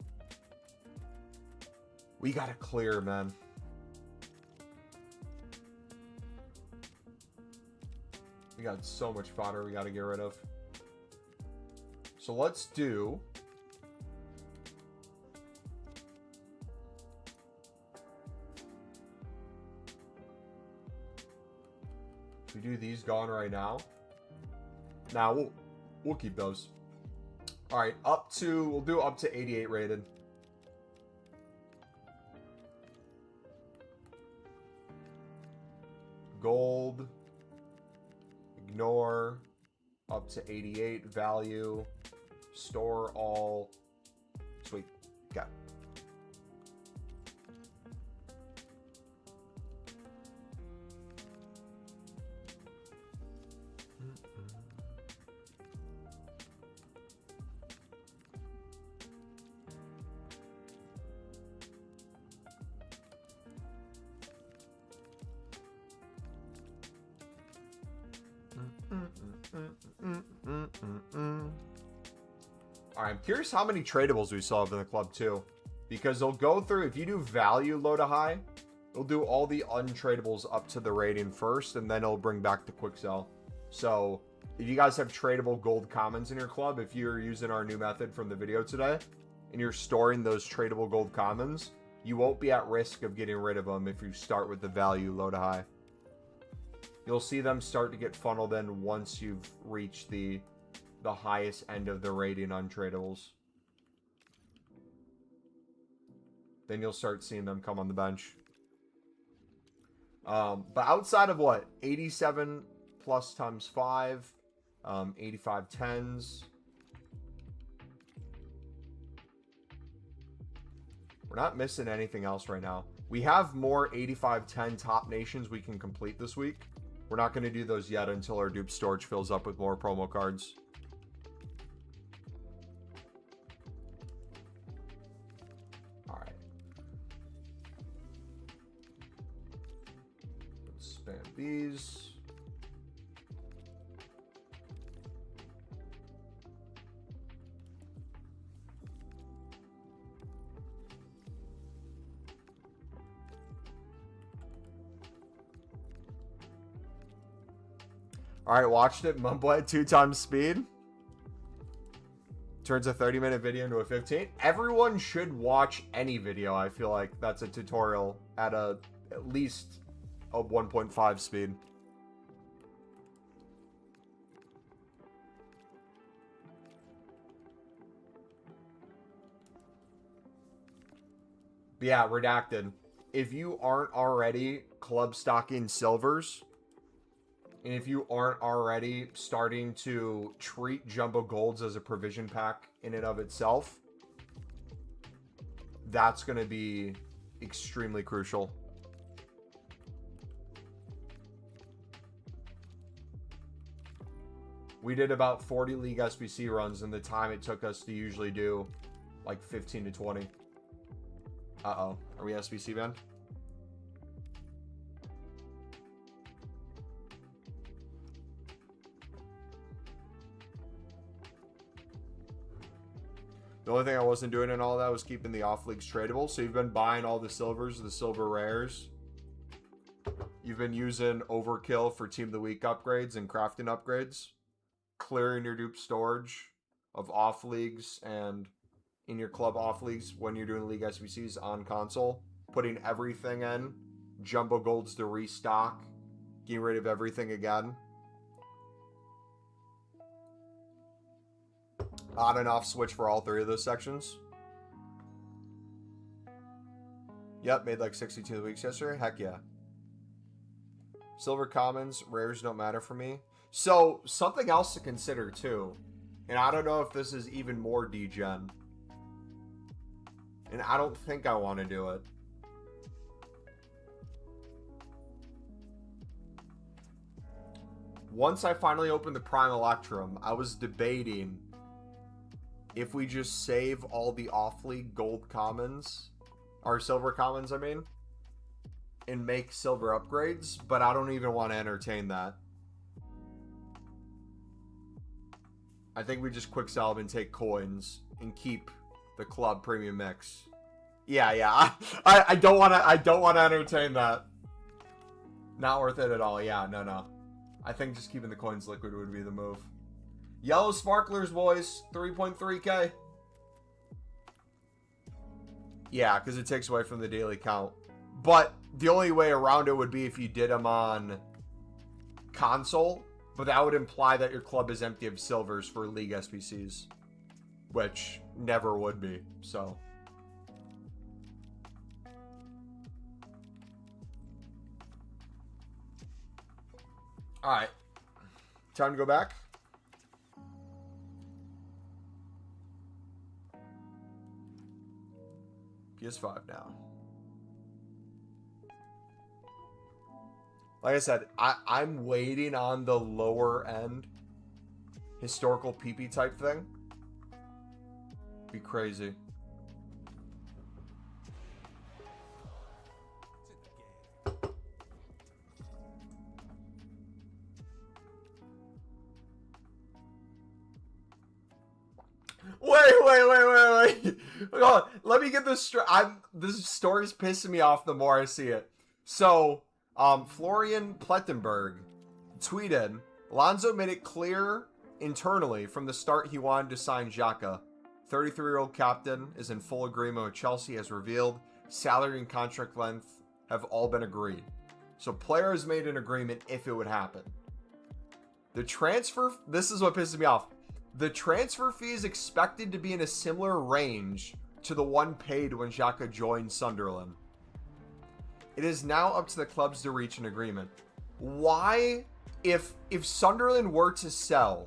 we got to clear, man. We got so much fodder we got to get rid of. So let's do... Should we do these gone right now? Nah, we'll keep those. All right, we'll do up to 88 rated. Gold. Ignore. Up to 88 value. Store all. Sweet. Got it. Alright, I'm curious how many tradables we still have in the club too. Because they'll go through, if you do value low to high, it'll do all the untradables up to the rating first, and then it'll bring back the quick sell. So, if you guys have tradable gold commons in your club, if you're using our new method from the video today, and you're storing those tradable gold commons, you won't be at risk of getting rid of them if you start with the value low to high. You'll see them start to get funneled in once you've reached the highest end of the rating on tradables. Then you'll start seeing them come on the bench. But outside of what? 87 plus times 5, 85 10s. We're not missing anything else right now. We have more 85-10 top nations we can complete this week. We're not going to do those yet until our dupe storage fills up with more promo cards. All right. Let's spam these. Alright, watched it. MumboElite 2 times speed. Turns a 30-minute video into a 15. Everyone should watch any video. I feel like that's a tutorial at least a 1.5 speed. But yeah, redacted. If you aren't already club stocking silvers, and if you aren't already starting to treat jumbo golds as a provision pack in and of itself, that's going to be extremely crucial. We did about 40 League SBC runs in the time it took us to usually do like 15 to 20. Uh-oh. Are we SBC banned? The only thing I wasn't doing in all that was keeping the off-leagues tradable. So you've been buying all the silvers, the silver rares. You've been using Overkill for Team of the Week upgrades and crafting upgrades. Clearing your dupe storage of off-leagues and in your club off-leagues when you're doing League SBCs on console. Putting everything in. Jumbo golds to restock. Getting rid of everything again. On and off switch for all three of those sections. Yep, made like 62 weeks yesterday. Heck yeah. Silver commons, rares don't matter for me. So, something else to consider too. And I don't know if this is even more degen. And I don't think I want to do it. Once I finally opened the Prime Electrum, I was debating if we just save all the off-league gold commons, or silver commons, I mean, and make silver upgrades, but I don't even want to entertain that. I think we just quick sell and take coins and keep the club premium mix. Yeah. I don't want to entertain that. Not worth it at all. Yeah, no. I think just keeping the coins liquid would be the move. Yellow Sparklers, boys. 3.3k. Yeah, because it takes away from the daily count. But the only way around it would be if you did them on console. But that would imply that your club is empty of silvers for league SBCs. Which never would be. So. Alright. Time to go back. PS5 now. Like I said, I'm waiting on the lower end historical PP type thing. Be crazy. Wait. Hold on. Let me get this straight. This story's pissing me off the more I see it. So, Florian Plettenberg tweeted, Alonso made it clear internally from the start he wanted to sign Xhaka. 33-year-old captain is in full agreement with Chelsea as revealed. Salary and contract length have all been agreed. So players made an agreement if it would happen. The transfer, this is what pisses me off. The transfer fee is expected to be in a similar range to the one paid when Xhaka joined Sunderland. It is now up to the clubs to reach an agreement. Why, if Sunderland were to sell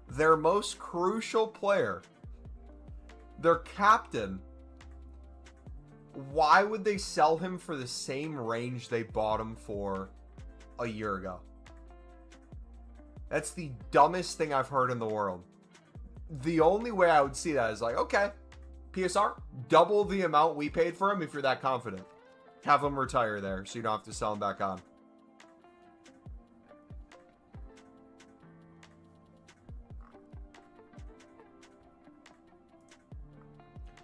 their most crucial player, their captain, why would they sell him for the same range they bought him for a year ago? That's the dumbest thing I've heard in the world. The only way I would see that is like, okay, PSR, double the amount we paid for him if you're that confident. Have him retire there so you don't have to sell him back on.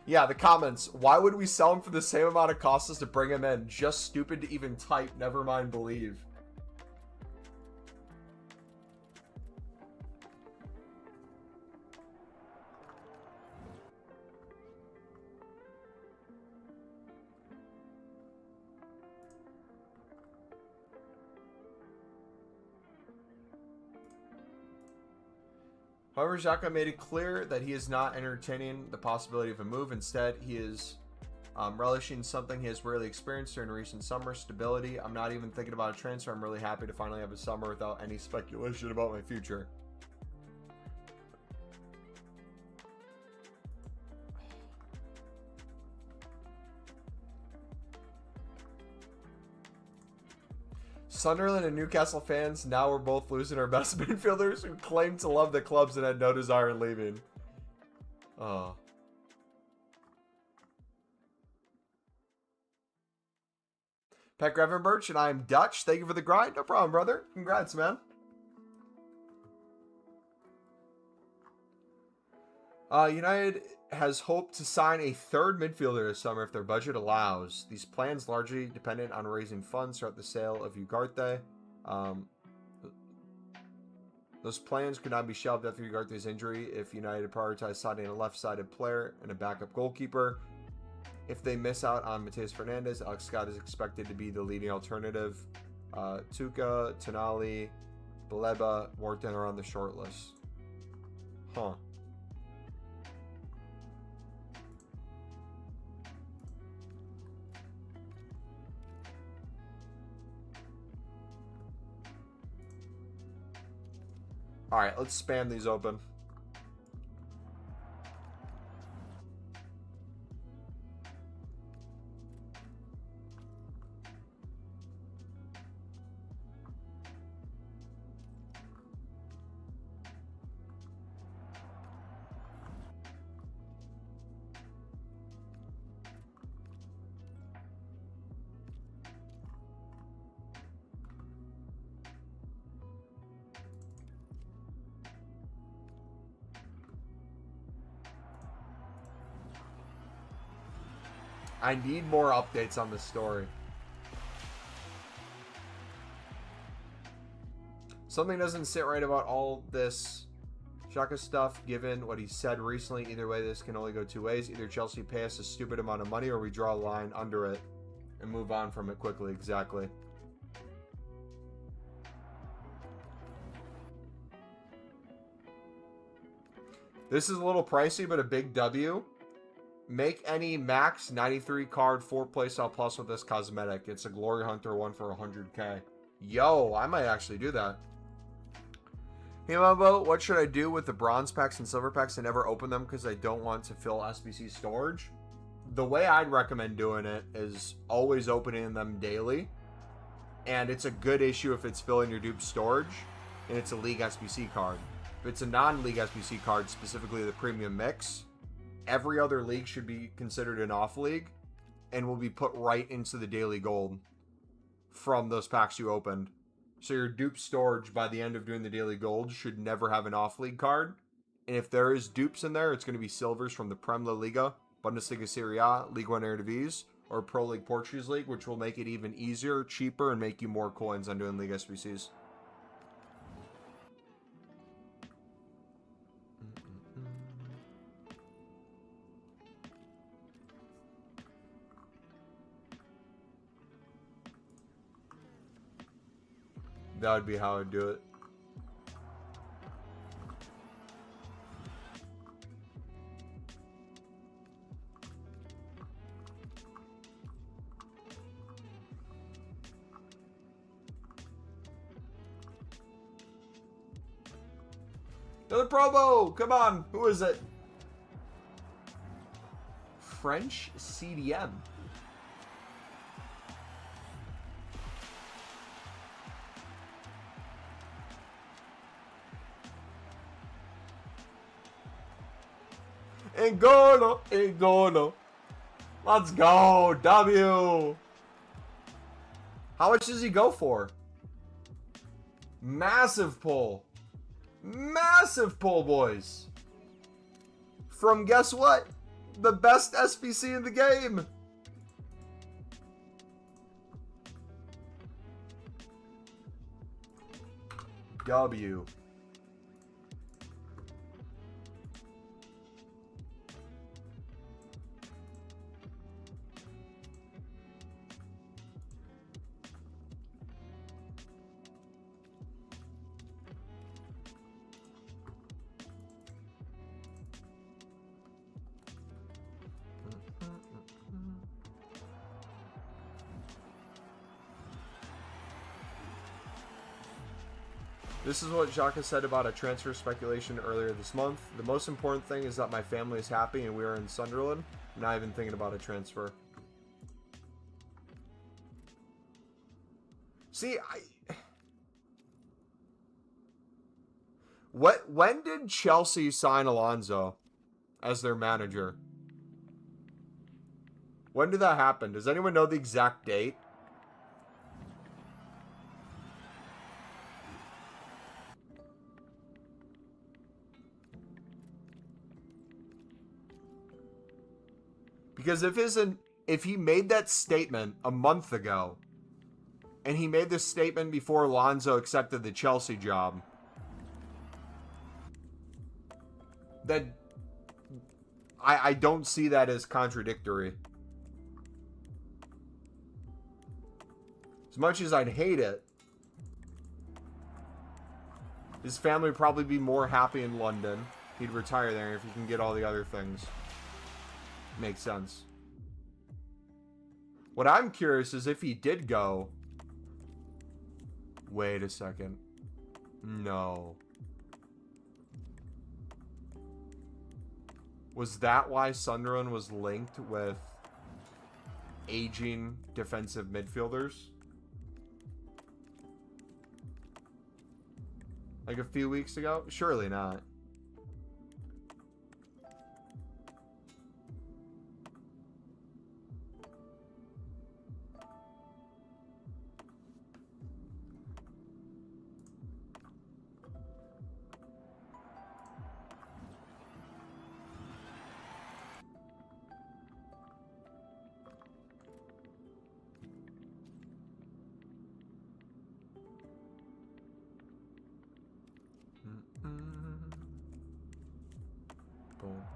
Yeah, the comments. Why would we sell him for the same amount of cost as to bring him in? Just stupid to even type, never mind believe. However, Xhaka made it clear that he is not entertaining the possibility of a move. Instead, he is relishing something he has rarely experienced during recent summer, stability. I'm not even thinking about a transfer. I'm really happy to finally have a summer without any speculation about my future. Sunderland and Newcastle fans, now we're both losing our best midfielders who claim to love the clubs and had no desire in leaving. Oh. Pat Grevenberch, and I am Dutch. Thank you for the grind. No problem, brother. Congrats, man. United has hoped to sign a third midfielder this summer if their budget allows. These plans largely dependent on raising funds throughout the sale of Ugarte. Those plans could not be shelved after Ugarte's injury if United prioritized signing a left-sided player and a backup goalkeeper. If they miss out on Mateus Fernandez, Alex Scott is expected to be the leading alternative. Tuca, Tonali, Baleba, Morton are on the short list. Huh. Alright, let's spam these open. I need more updates on the story. Something doesn't sit right about all this Xhaka stuff, given what he said recently. Either way, this can only go two ways. Either Chelsea pay us a stupid amount of money, or we draw a line under it and move on from it quickly. Exactly. This is a little pricey, but a big W. Make any max 93 card 4 playstyle plus with this cosmetic. It's a Glory Hunter one for 100k. Yo, I might actually do that. Hey Mumbo, what should I do with the bronze packs and silver packs? I never open them because I don't want to fill SBC storage. The way I'd recommend doing it is always opening them daily. And it's a good issue if it's filling your dupe storage and it's a League SBC card. If it's a non-League SBC card, specifically the Premium Mix, every other league should be considered an off-league and will be put right into the daily gold from those packs you opened. So your dupe storage by the end of doing the daily gold should never have an off-league card. And if there is dupes in there, it's going to be silvers from the Prem La Liga, Bundesliga Serie A, Ligue 1 Eredivisie, or Pro League Portuguese League, which will make it even easier, cheaper, and make you more coins on doing League SBCs. That would be how I'd do it. Another promo! Come on! Who is it? French CDM. Engolo, Engolo. Let's go, W. How much does he go for? Massive pull. Massive pull, boys. From guess what? The best SBC in the game. W. This is what Xhaka said about a transfer speculation earlier this month. The most important thing is that my family is happy and we are in Sunderland. I'm not even thinking about a transfer. See, when did Chelsea sign Alonso as their manager? When did that happen? Does anyone know the exact date? Because if he made that statement a month ago, and he made this statement before Alonso accepted the Chelsea job, then I don't see that as contradictory. As much as I'd hate it, his family would probably be more happy in London. He'd retire there if he can get all the other things. Makes sense. What I'm curious is if he did go. Wait a second. No. Was that why Sunderland was linked with aging defensive midfielders? Like a few weeks ago? Surely not.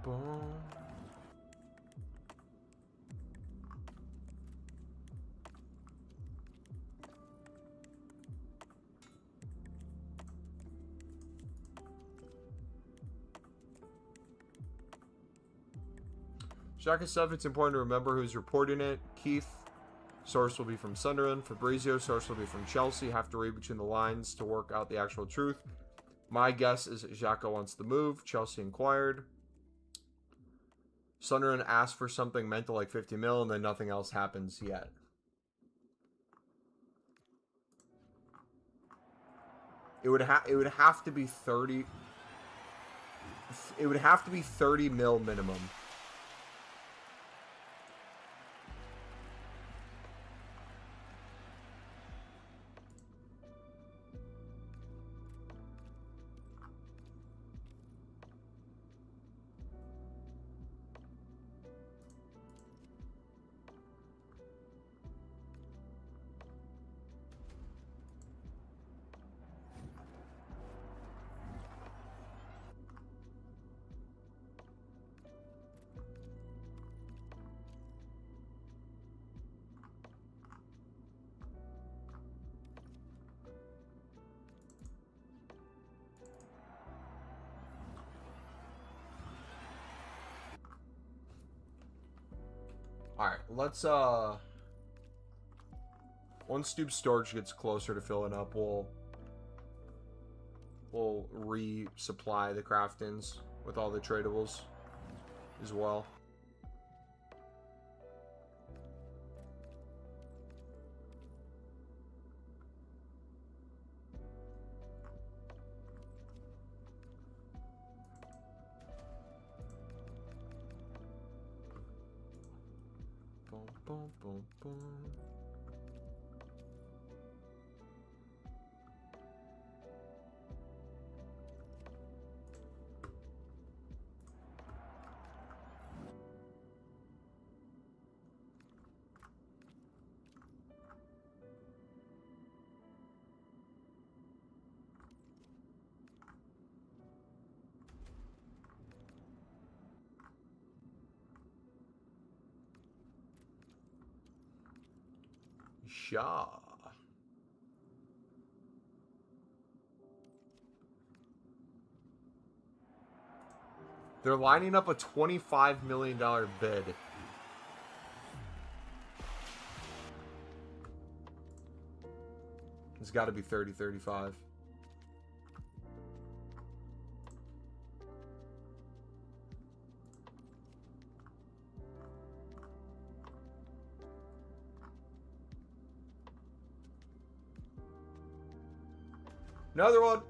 Boom. Shaka stuff, it's important to remember who's reporting it. Keith, source will be from Sunderland. Fabrizio, source will be from Chelsea. Have to read between the lines to work out the actual truth. My guess is Xhaka wants the move. Chelsea inquired. Sunderland asked for something mental like 50 mil, and then nothing else happens yet. It would have to be 30. It would have to be 30 mil minimum. Alright, let's, once Stoop Storage gets closer to filling up, we'll resupply the craftings with all the tradables as well. Boom, boom, boom. Shaw. They're lining up a $25 million bid. It's got to be 30, 35. Another one.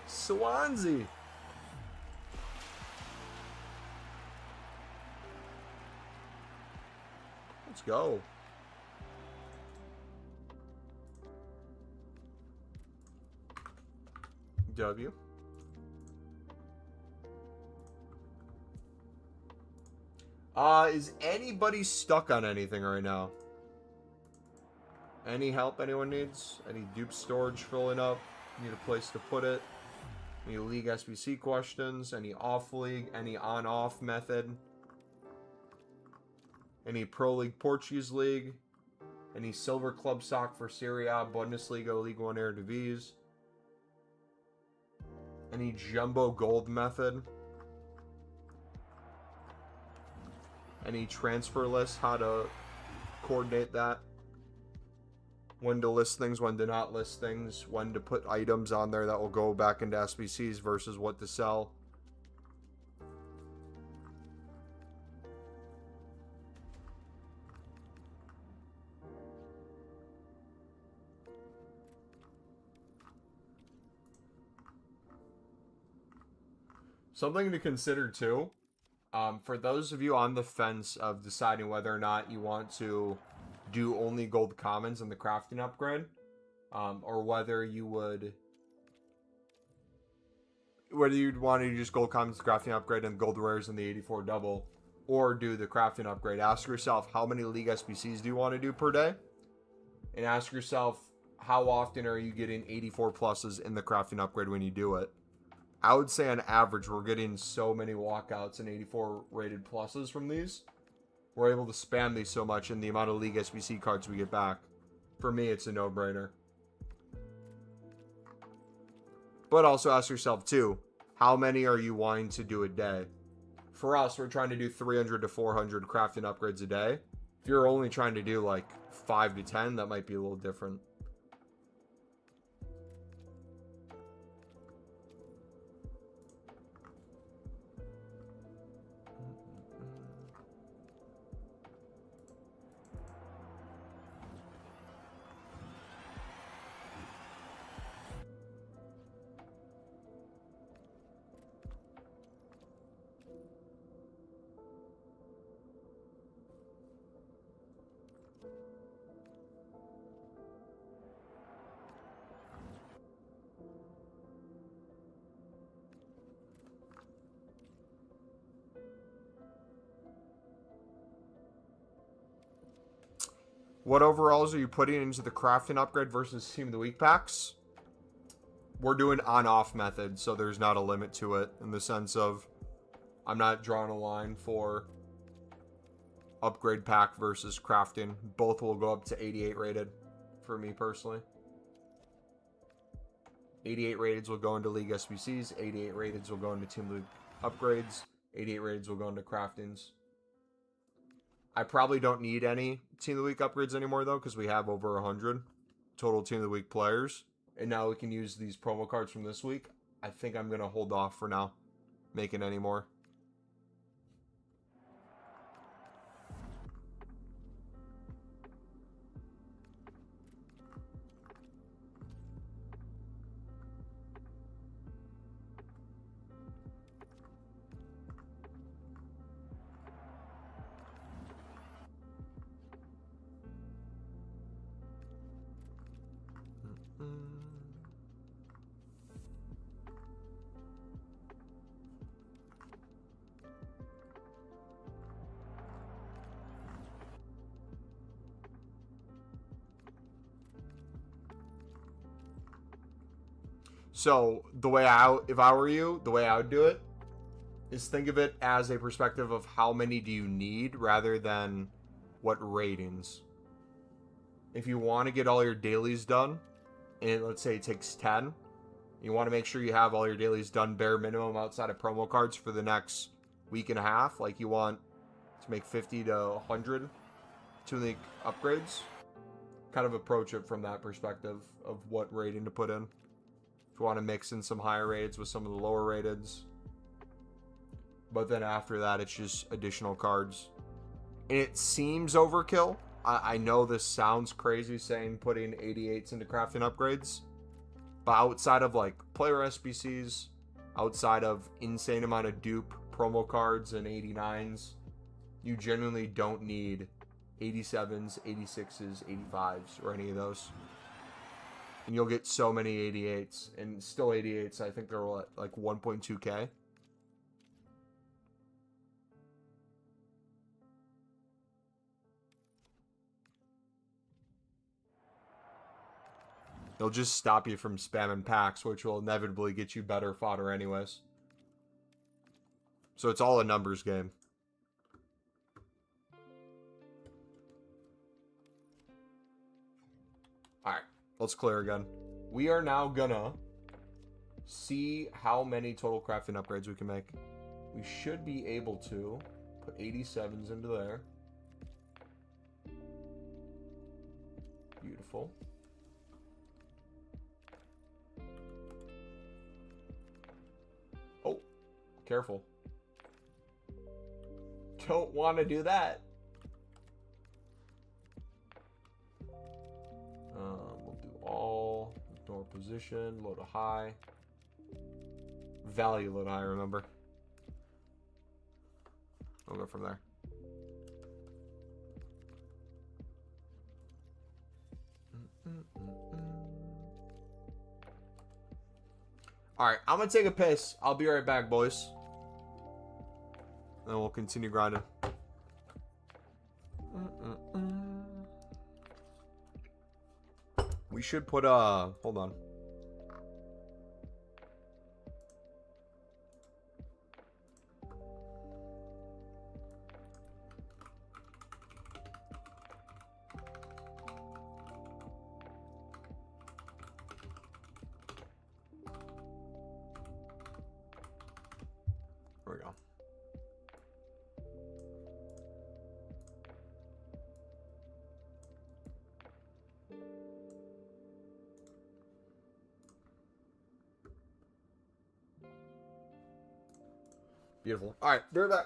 Swansea. Let's go. W. Is anybody stuck on anything right now? Any help anyone needs? Any dupe storage filling up? Need a place to put it? Any league SBC questions? Any off league? Any on-off method? Any Pro League Portuguese League? Any Silver Club Sock for Serie A, Bundesliga, League 1 Eredivisie? Any Jumbo Gold method? Any transfer list, how to coordinate that? When to list things, when to not list things, when to put items on there that will go back into SBCs versus what to sell. Something to consider too. For those of you on the fence of deciding whether or not you want to do only gold commons in the crafting upgrade, or whether you'd want to do just gold commons crafting upgrade and gold rares in the 84 double, or do the crafting upgrade, ask yourself how many league SBCs do you want to do per day, and ask yourself how often are you getting 84 pluses in the crafting upgrade when you do it? I would say on average, we're getting so many walkouts and 84 rated pluses from these. We're able to spam these so much, and the amount of League SBC cards we get back. For me, it's a no-brainer. But also ask yourself, too, how many are you wanting to do a day? For us, we're trying to do 300 to 400 crafting upgrades a day. If you're only trying to do like 5 to 10, that might be a little different. What overalls are you putting into the crafting upgrade versus Team of the Week packs? We're doing on-off method, so there's not a limit to it in the sense of I'm not drawing a line for upgrade pack versus crafting. Both will go up to 88 rated for me personally. 88 rateds will go into League SBCs. 88 rateds will go into Team League upgrades. 88 rateds will go into craftings. I probably don't need any Team of the Week upgrades anymore, though, because we have over 100 total Team of the Week players. And now we can use these promo cards from this week. I think I'm going to hold off for now making any more. So the way if I were you, the way I would do it is think of it as a perspective of how many do you need rather than what ratings. If you want to get all your dailies done, and let's say it takes 10, you want to make sure you have all your dailies done bare minimum outside of promo cards for the next week and a half. Like you want to make 50 to 100 to the upgrades. Kind of approach it from that perspective of what rating to put in. If you want to mix in some higher rates with some of the lower rateds. But then after that, it's just additional cards. And it seems overkill. I know this sounds crazy saying putting 88s into crafting upgrades. But outside of like player SBCs, outside of insane amount of dupe promo cards and 89s, you genuinely don't need 87s, 86s, 85s, or any of those. And you'll get so many 88s. And still 88s, I think they're at like 1.2k. They'll just stop you from spamming packs, which will inevitably get you better fodder anyways. So it's all a numbers game. Alright, let's clear again. We are now gonna see how many total crafting upgrades we can make. We should be able to put 87s into there. Beautiful. Oh, careful. Don't want to do that. We'll do all. Ignore position. Load a high. Value load high, remember. We'll go from there. Alright, I'm going to take a piss. I'll be right back, boys. Then we'll continue grinding. We should put hold on. There we go. Beautiful. All right, be right back.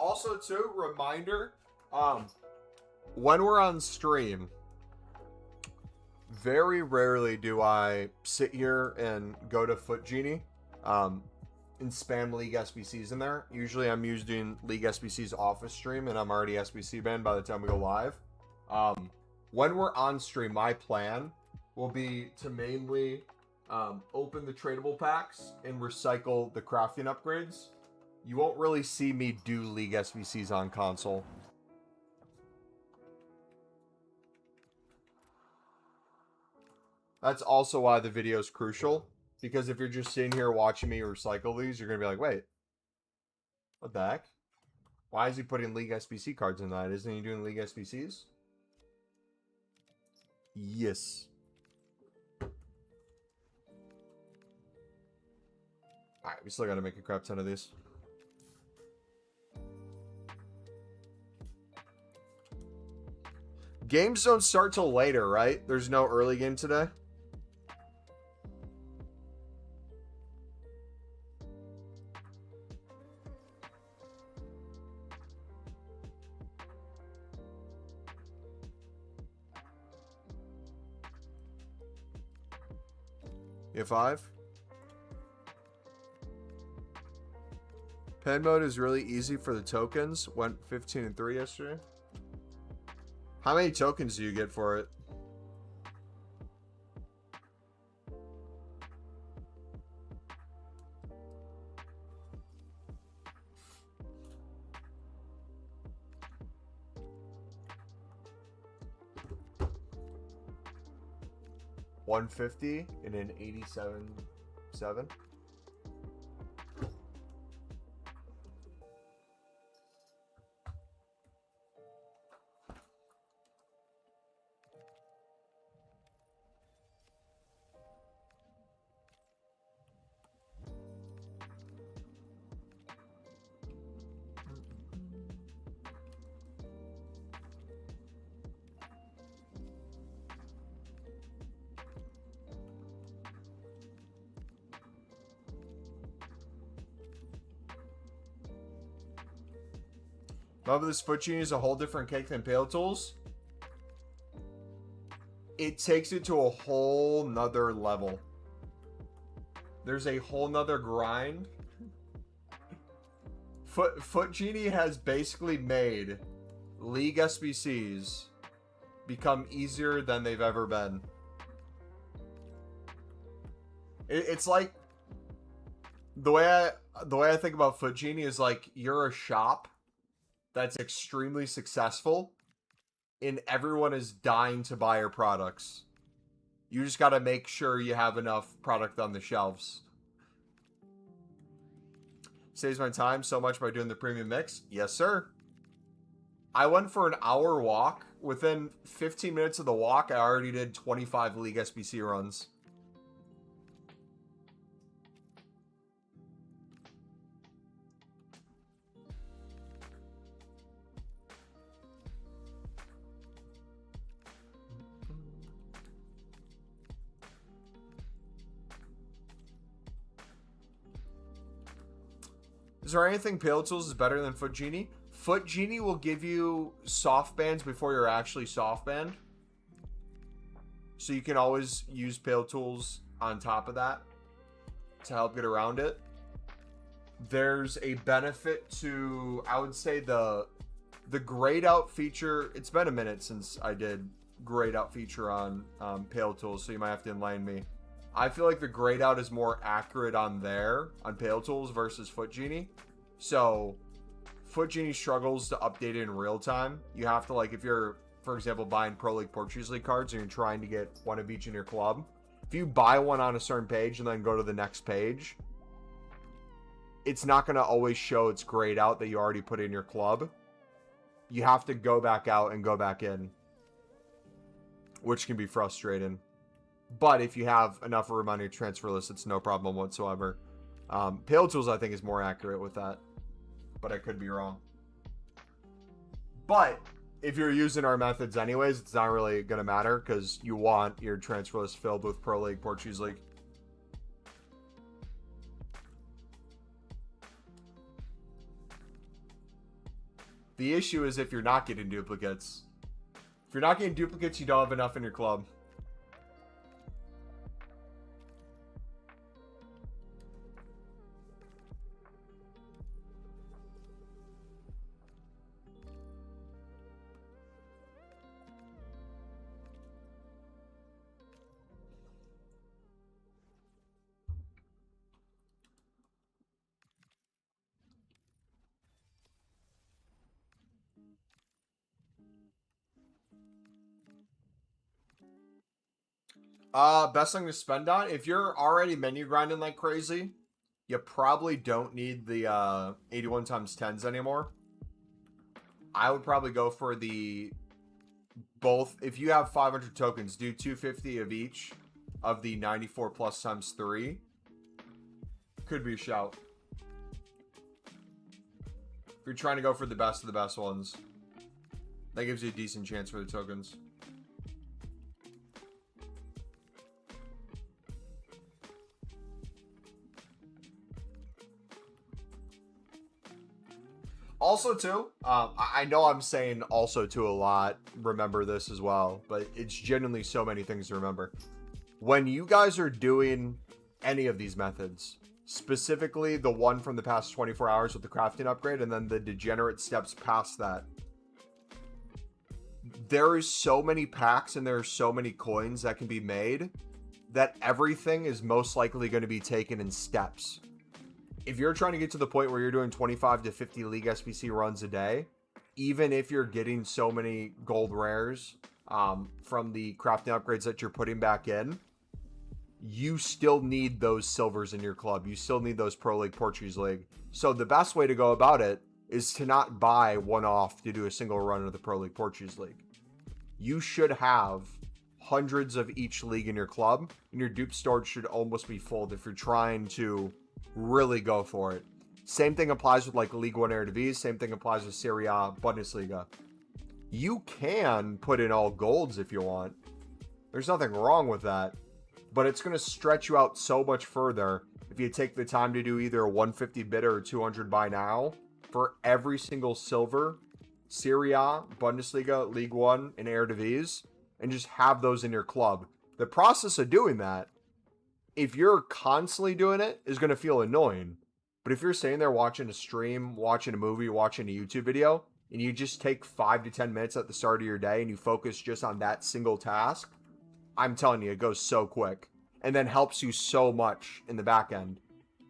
Also, too, reminder, when we're on stream, very rarely do I sit here and go to Foot Genie, and spam League SBCs in there. Usually I'm using League SBC's office stream, and I'm already SBC banned by the time we go live. When we're on stream, my plan will be to mainly open the tradable packs and recycle the crafting upgrades. You won't really see me do League SBCs on console. That's also why the video is crucial. Because if you're just sitting here watching me recycle these, you're going to be like, wait. What the heck? Why is he putting League SBC cards in that? Isn't he doing League SBCs? Yes. Alright, we still got to make a crap ton of these. Games don't start till later, right? There's no early game today. E5. Pen mode is really easy for the tokens. Went 15-3 yesterday. How many tokens do you get for it? $150 in an 87.7. Love this Foot Genie is a whole different cake than Pale Tools. It takes it to a whole nother level. There's a whole nother grind. Foot Genie has basically made League SBCs become easier than they've ever been. It's like the way I think about Foot Genie is like you're a shop that's extremely successful, and everyone is dying to buy your products. You just got to make sure you have enough product on the shelves. Saves my time so much by doing the premium mix. Yes, sir. I went for an hour walk. Within 15 minutes of the walk, I already did 25 League SBC runs. Is there anything Pale Tools is better than Foot Genie? Foot Genie will give you soft bands before you're actually soft banned. So you can always use Pale Tools on top of that to help get around it. There's a benefit to, I would say, the grayed out feature. It's been a minute since I did grayed out feature on Pale Tools, so you might have to enlighten me. I feel like the grayed out is more accurate on there, on Pale Tools versus Foot Genie. So Foot Genie struggles to update it in real time. You have to, like, if you're, for example, buying Pro League, Portuguese League cards and you're trying to get one of each in your club, if you buy one on a certain page and then go to the next page, it's not going to always show it's grayed out that you already put in your club. You have to go back out and go back in, which can be frustrating. But if you have enough room on your transfer list, it's no problem whatsoever. Pale Tools, I think, is more accurate with that, but I could be wrong. But if you're using our methods anyways, it's not really going to matter because you want your transfer list filled with Pro League, Portuguese League. The issue is if you're not getting duplicates. If you're not getting duplicates, you don't have enough in your club. Best thing to spend on, if you're already menu grinding like crazy, you probably don't need the 81 times 10s anymore. I would probably go for the both. If you have 500 tokens, do 250 of each of the 94 plus times 3. Could be a shout. If you're trying to go for the best of the best ones, that gives you a decent chance for the tokens. Also, too, I know I'm saying also, too, a lot. Remember this as well, but it's genuinely so many things to remember. When you guys are doing any of these methods, specifically the one from the past 24 hours with the crafting upgrade and then the degenerate steps past that, there is so many packs and there are so many coins that can be made that everything is most likely going to be taken in steps. If you're trying to get to the point where you're doing 25 to 50 League SBC runs a day, even if you're getting so many gold rares from the crafting upgrades that you're putting back in, you still need those silvers in your club. You still need those Pro League, Portuguese League. So the best way to go about it is to not buy one off to do a single run of the Pro League, Portuguese League. You should have hundreds of each league in your club, and your dupe storage should almost be full if you're trying to really go for it. Same thing applies with like League 1 Eredivisie. Same thing applies with Serie A, Bundesliga. You can put in all golds if you want. There's nothing wrong with that. But it's going to stretch you out so much further if you take the time to do either a 150 bidder or 200 buy now for every single silver, Serie A, Bundesliga, League 1, and Eredivisie, and just have those in your club. The process of doing that, if you're constantly doing it, is going to feel annoying. But if you're sitting there watching a stream, watching a movie, watching a YouTube video, and you just take 5 to 10 minutes at the start of your day and you focus just on that single task, I'm telling you, it goes so quick. and then helps you so much in the back end.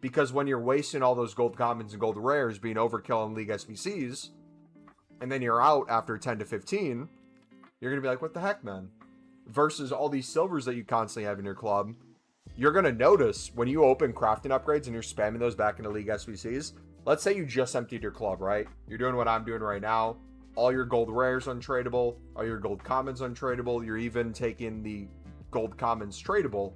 Because when you're wasting all those gold commons and gold rares being overkill in League SBCs, and then you're out after 10 to 15, you're going to be like, what the heck, man? Versus all these silvers that you constantly have in your club, you're going to notice when you open crafting upgrades and you're spamming those back into League SBCs. Let's say you just emptied your club, right? You're doing what I'm doing right now. All your gold rares untradeable, all your gold commons untradeable. You're even taking the gold commons tradable.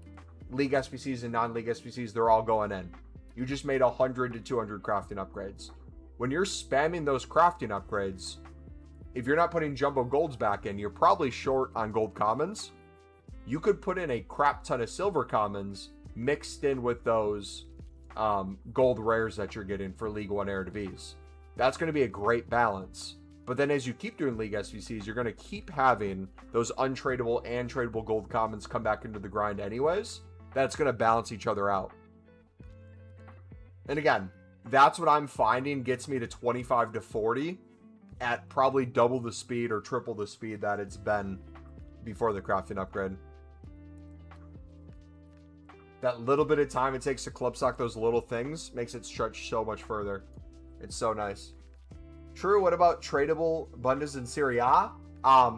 League SBCs and non-League SBCs, they're all going in. You just made 100 to 200 crafting upgrades. When you're spamming those crafting upgrades, if you're not putting jumbo golds back in, you're probably short on gold commons. You could put in a crap ton of silver commons mixed in with those gold rares that you're getting for League 1 Air to Vs. That's going to be a great balance. But then as you keep doing League SBCs, you're going to keep having those untradeable and tradable gold commons come back into the grind anyways. That's going to balance each other out. And again, that's what I'm finding gets me to 25 to 40 at probably double the speed or triple the speed that it's been before the crafting upgrade. That little bit of time it takes to club stock those little things makes it stretch so much further. It's so nice. True, what about tradable Bundes in Serie A?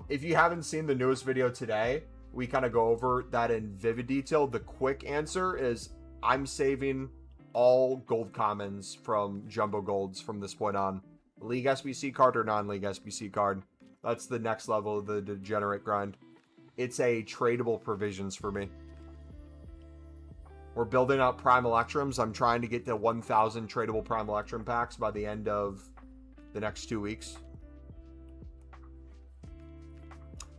If you haven't seen the newest video today, we kind of go over that in vivid detail. The quick answer is I'm saving all gold commons from jumbo golds from this point on. League SBC card or non-League SBC card. That's the next level of the degenerate grind. It's a tradable provisions for me. We're building out Prime Electrums. I'm trying to get to 1,000 tradable Prime Electrum packs by the end of the next 2 weeks.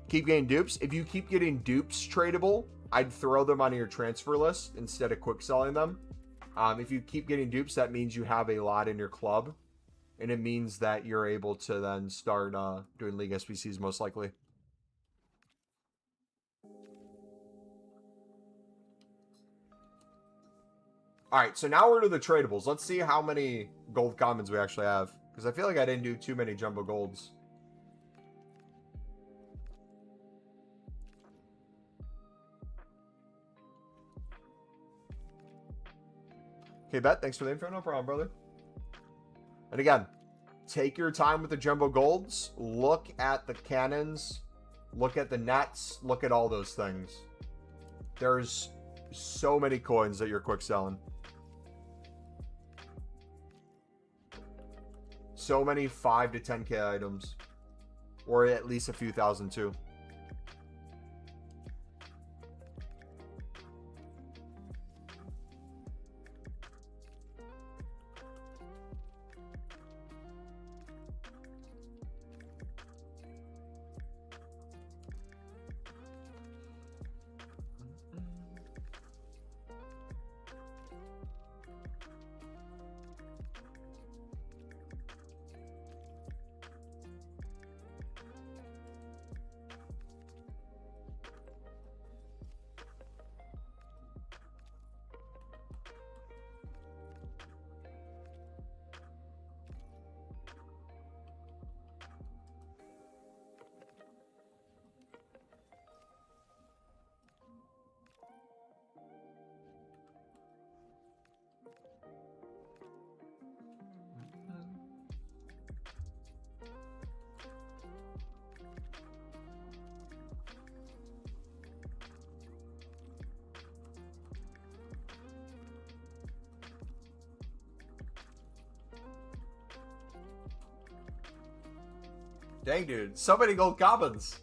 Keep getting dupes. If you keep getting dupes tradable, I'd throw them on your transfer list instead of quick selling them. If you keep getting dupes, that means you have a lot in your club. And it means that you're able to then start doing League SBCs most likely. Alright, so now we're to the tradables. Let's see how many gold commons we actually have. Because I feel like I didn't do too many jumbo golds. Okay, Bet, thanks for the info. No problem, brother. And again, take your time with the jumbo golds. Look at the cannons. Look at the nets. Look at all those things. There's so many coins that you're quick selling. So many 5 to 10k items. Or at least a few thousand too. Dang, dude. So many gold commons.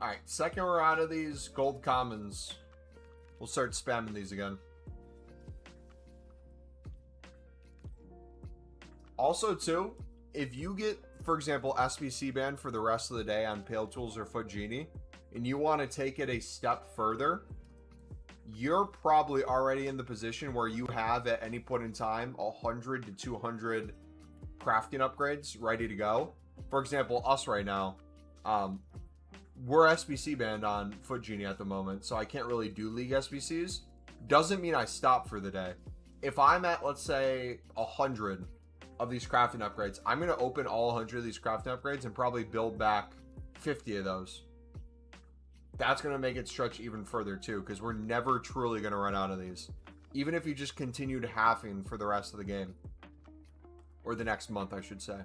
Alright, second we're out of these gold commons, we'll start spamming these again. Also, too, if you get, for example, SBC banned for the rest of the day on Pale Tools or Foot Genie, and you want to take it a step further, you're probably already in the position where you have at any point in time 100 to 200 crafting upgrades ready to go. For example, us right now, we're SBC banned on Foot Genie at the moment, so I can't really do League SBCs. Doesn't mean I stop for the day. If I'm at, let's say, 100 of these crafting upgrades, I'm going to open all 100 of these crafting upgrades and probably build back 50 of those. That's going to make it stretch even further too, because we're never truly going to run out of these. Even if you just continued halving for the rest of the game. Or the next month, I should say.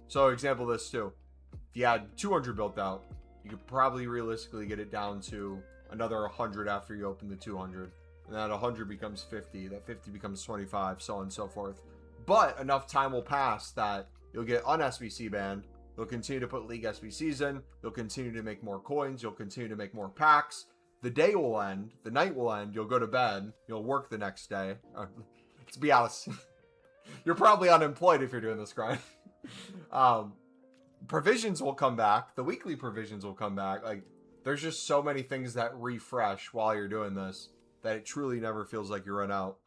So, example this too. If you had 200 built out, you could probably realistically get it down to another 100 after you open the 200. And that 100 becomes 50, that 50 becomes 25, so on and so forth. But enough time will pass that you'll get un-SBC banned. You'll continue to put League SBCs in. You'll continue to make more coins. You'll continue to make more packs. The day will end. The night will end. You'll go to bed. You'll work the next day. Let's be honest. You're probably unemployed if you're doing this grind. Provisions will come back. The weekly provisions will come back. Like, there's just so many things that refresh while you're doing this that it truly never feels like you run out.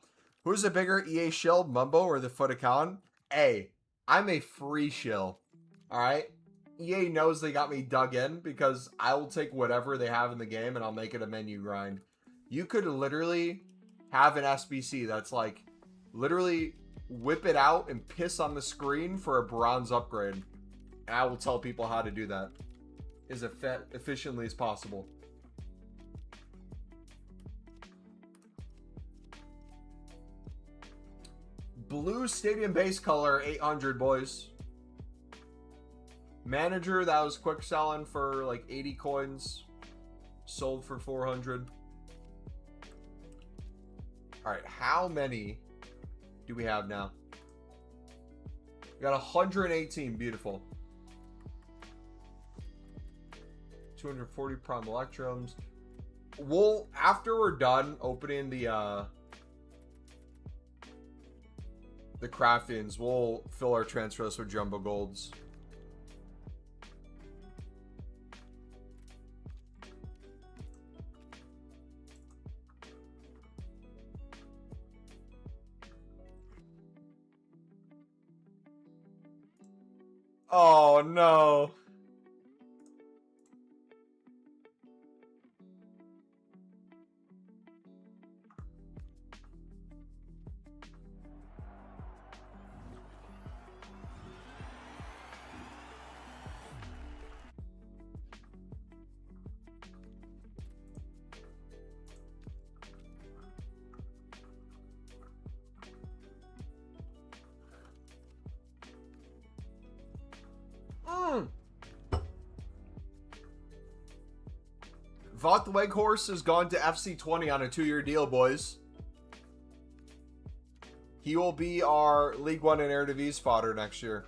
Who's a bigger EA shill, Mumbo or the Foot account? I'm a free shill. Alright? EA knows they got me dug in because I will take whatever they have in the game and I'll make it a menu grind. You could literally have an SBC that's like, literally whip it out and piss on the screen for a bronze upgrade. And I will tell people how to do that as efficiently as possible. Blue stadium base color, 800, boys. Manager, that was quick selling for like 80 coins. Sold for 400. Alright, how many do we have now? We got 118, beautiful. 240 prime electrums. We'll, after we're done opening the craftings, we'll fill our transfers with jumbo golds. Oh no. Vought the Weghorst has gone to FC20 on a 2-year deal, boys. He will be our League One and Eredivisie fodder next year.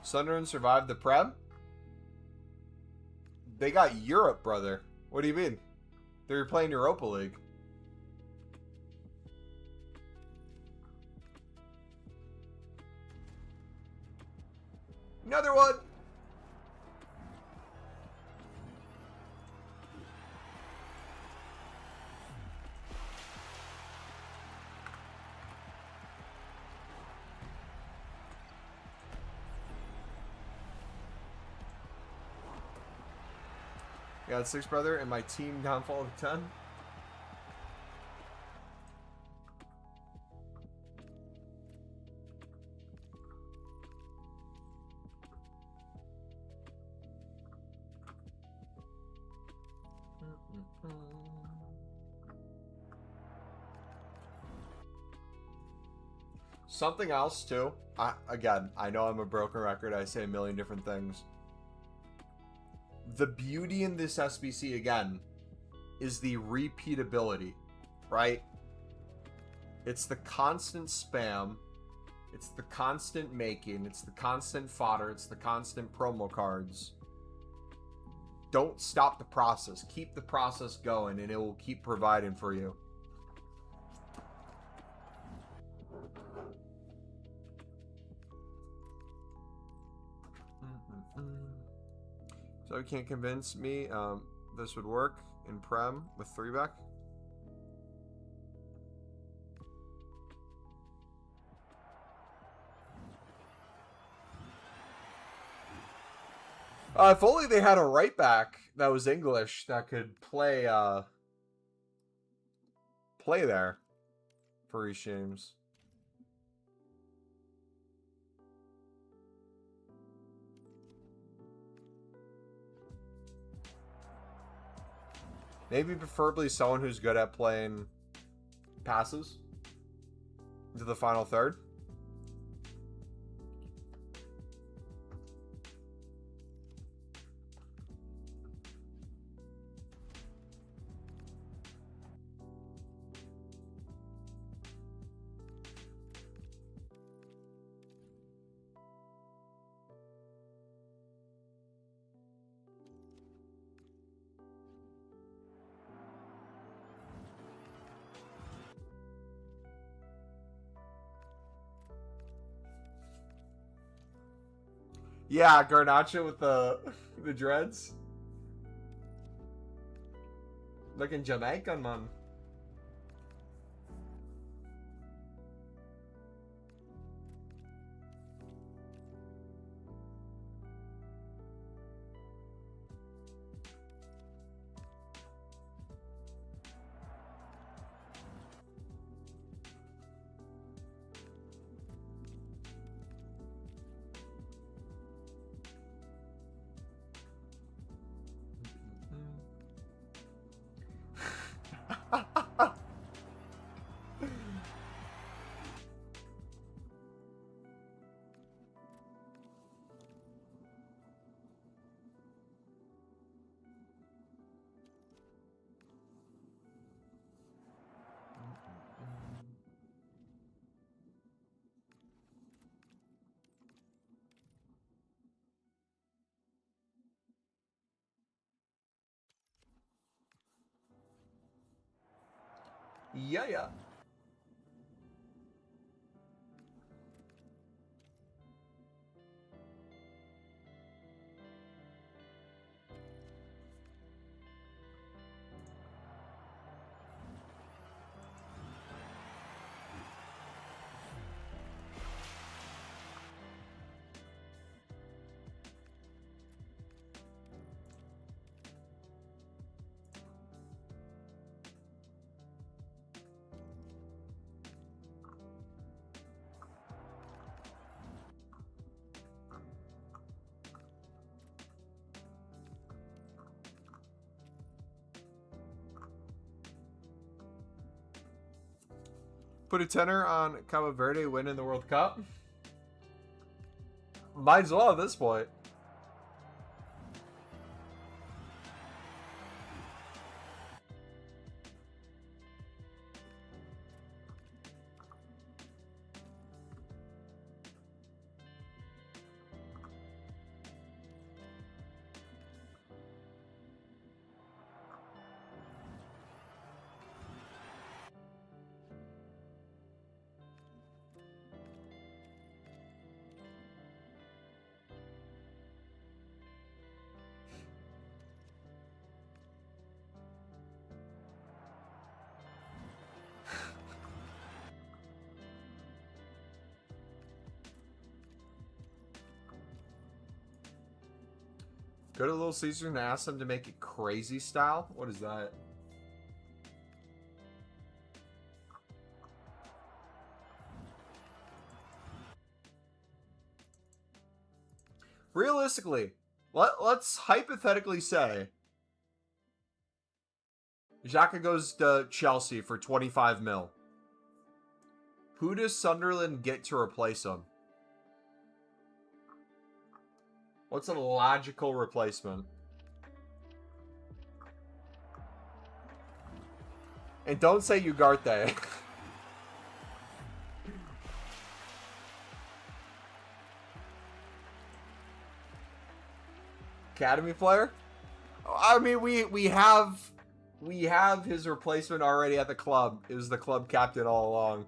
Sunderland survived the Prem? They got Europe, brother. What do you mean? They were playing Europa League. Another one! Got 6, brother, and my team downfall to 10. Something else too. Again, I know I'm a broken record. I say a million different things. The beauty in this SBC, again, is the repeatability, right? It's the constant spam. It's the constant making. It's the constant fodder. It's the constant promo cards. Don't stop the process. Keep the process going, and it will keep providing for you. So you can't convince me this would work in Prem with 3-back? If only they had a right back that was English that could play play there for these games. Maybe preferably someone who's good at playing passes into the final third. Yeah, Garnacho with the dreads. Looking Jamaican, man. Yeah. Put a tenner on Cabo Verde winning the World Cup. Might as well at this point. Go to Little Caesar and ask them to make it crazy style. What is that? Realistically, let's hypothetically say Xhaka goes to Chelsea for 25 mil. Who does Sunderland get to replace him? What's a logical replacement? And don't say Ugarte. Academy player? I mean, we have his replacement already at the club. It was the club captain all along.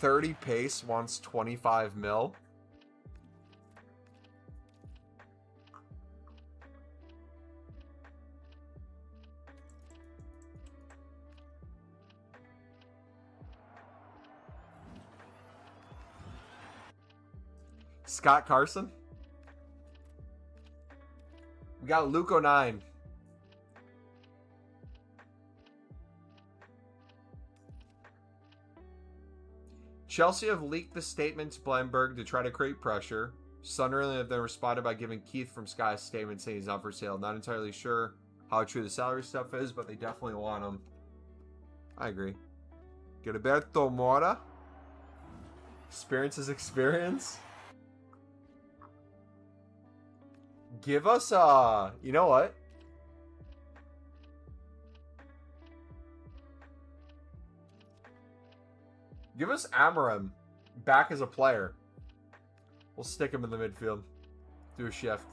.30 pace wants 25 mil. Scott Carson. We got Luke 09. Chelsea have leaked the statement to Blamberg to try to create pressure. Sunderland have then responded by giving Keith from Sky a statement saying he's not for sale. Not entirely sure how true the salary stuff is, but they definitely want him. I agree. Gilberto Mora. Experience is experience. Give us, you know what? Give us Amorim back as a player. We'll stick him in the midfield. Do a shift.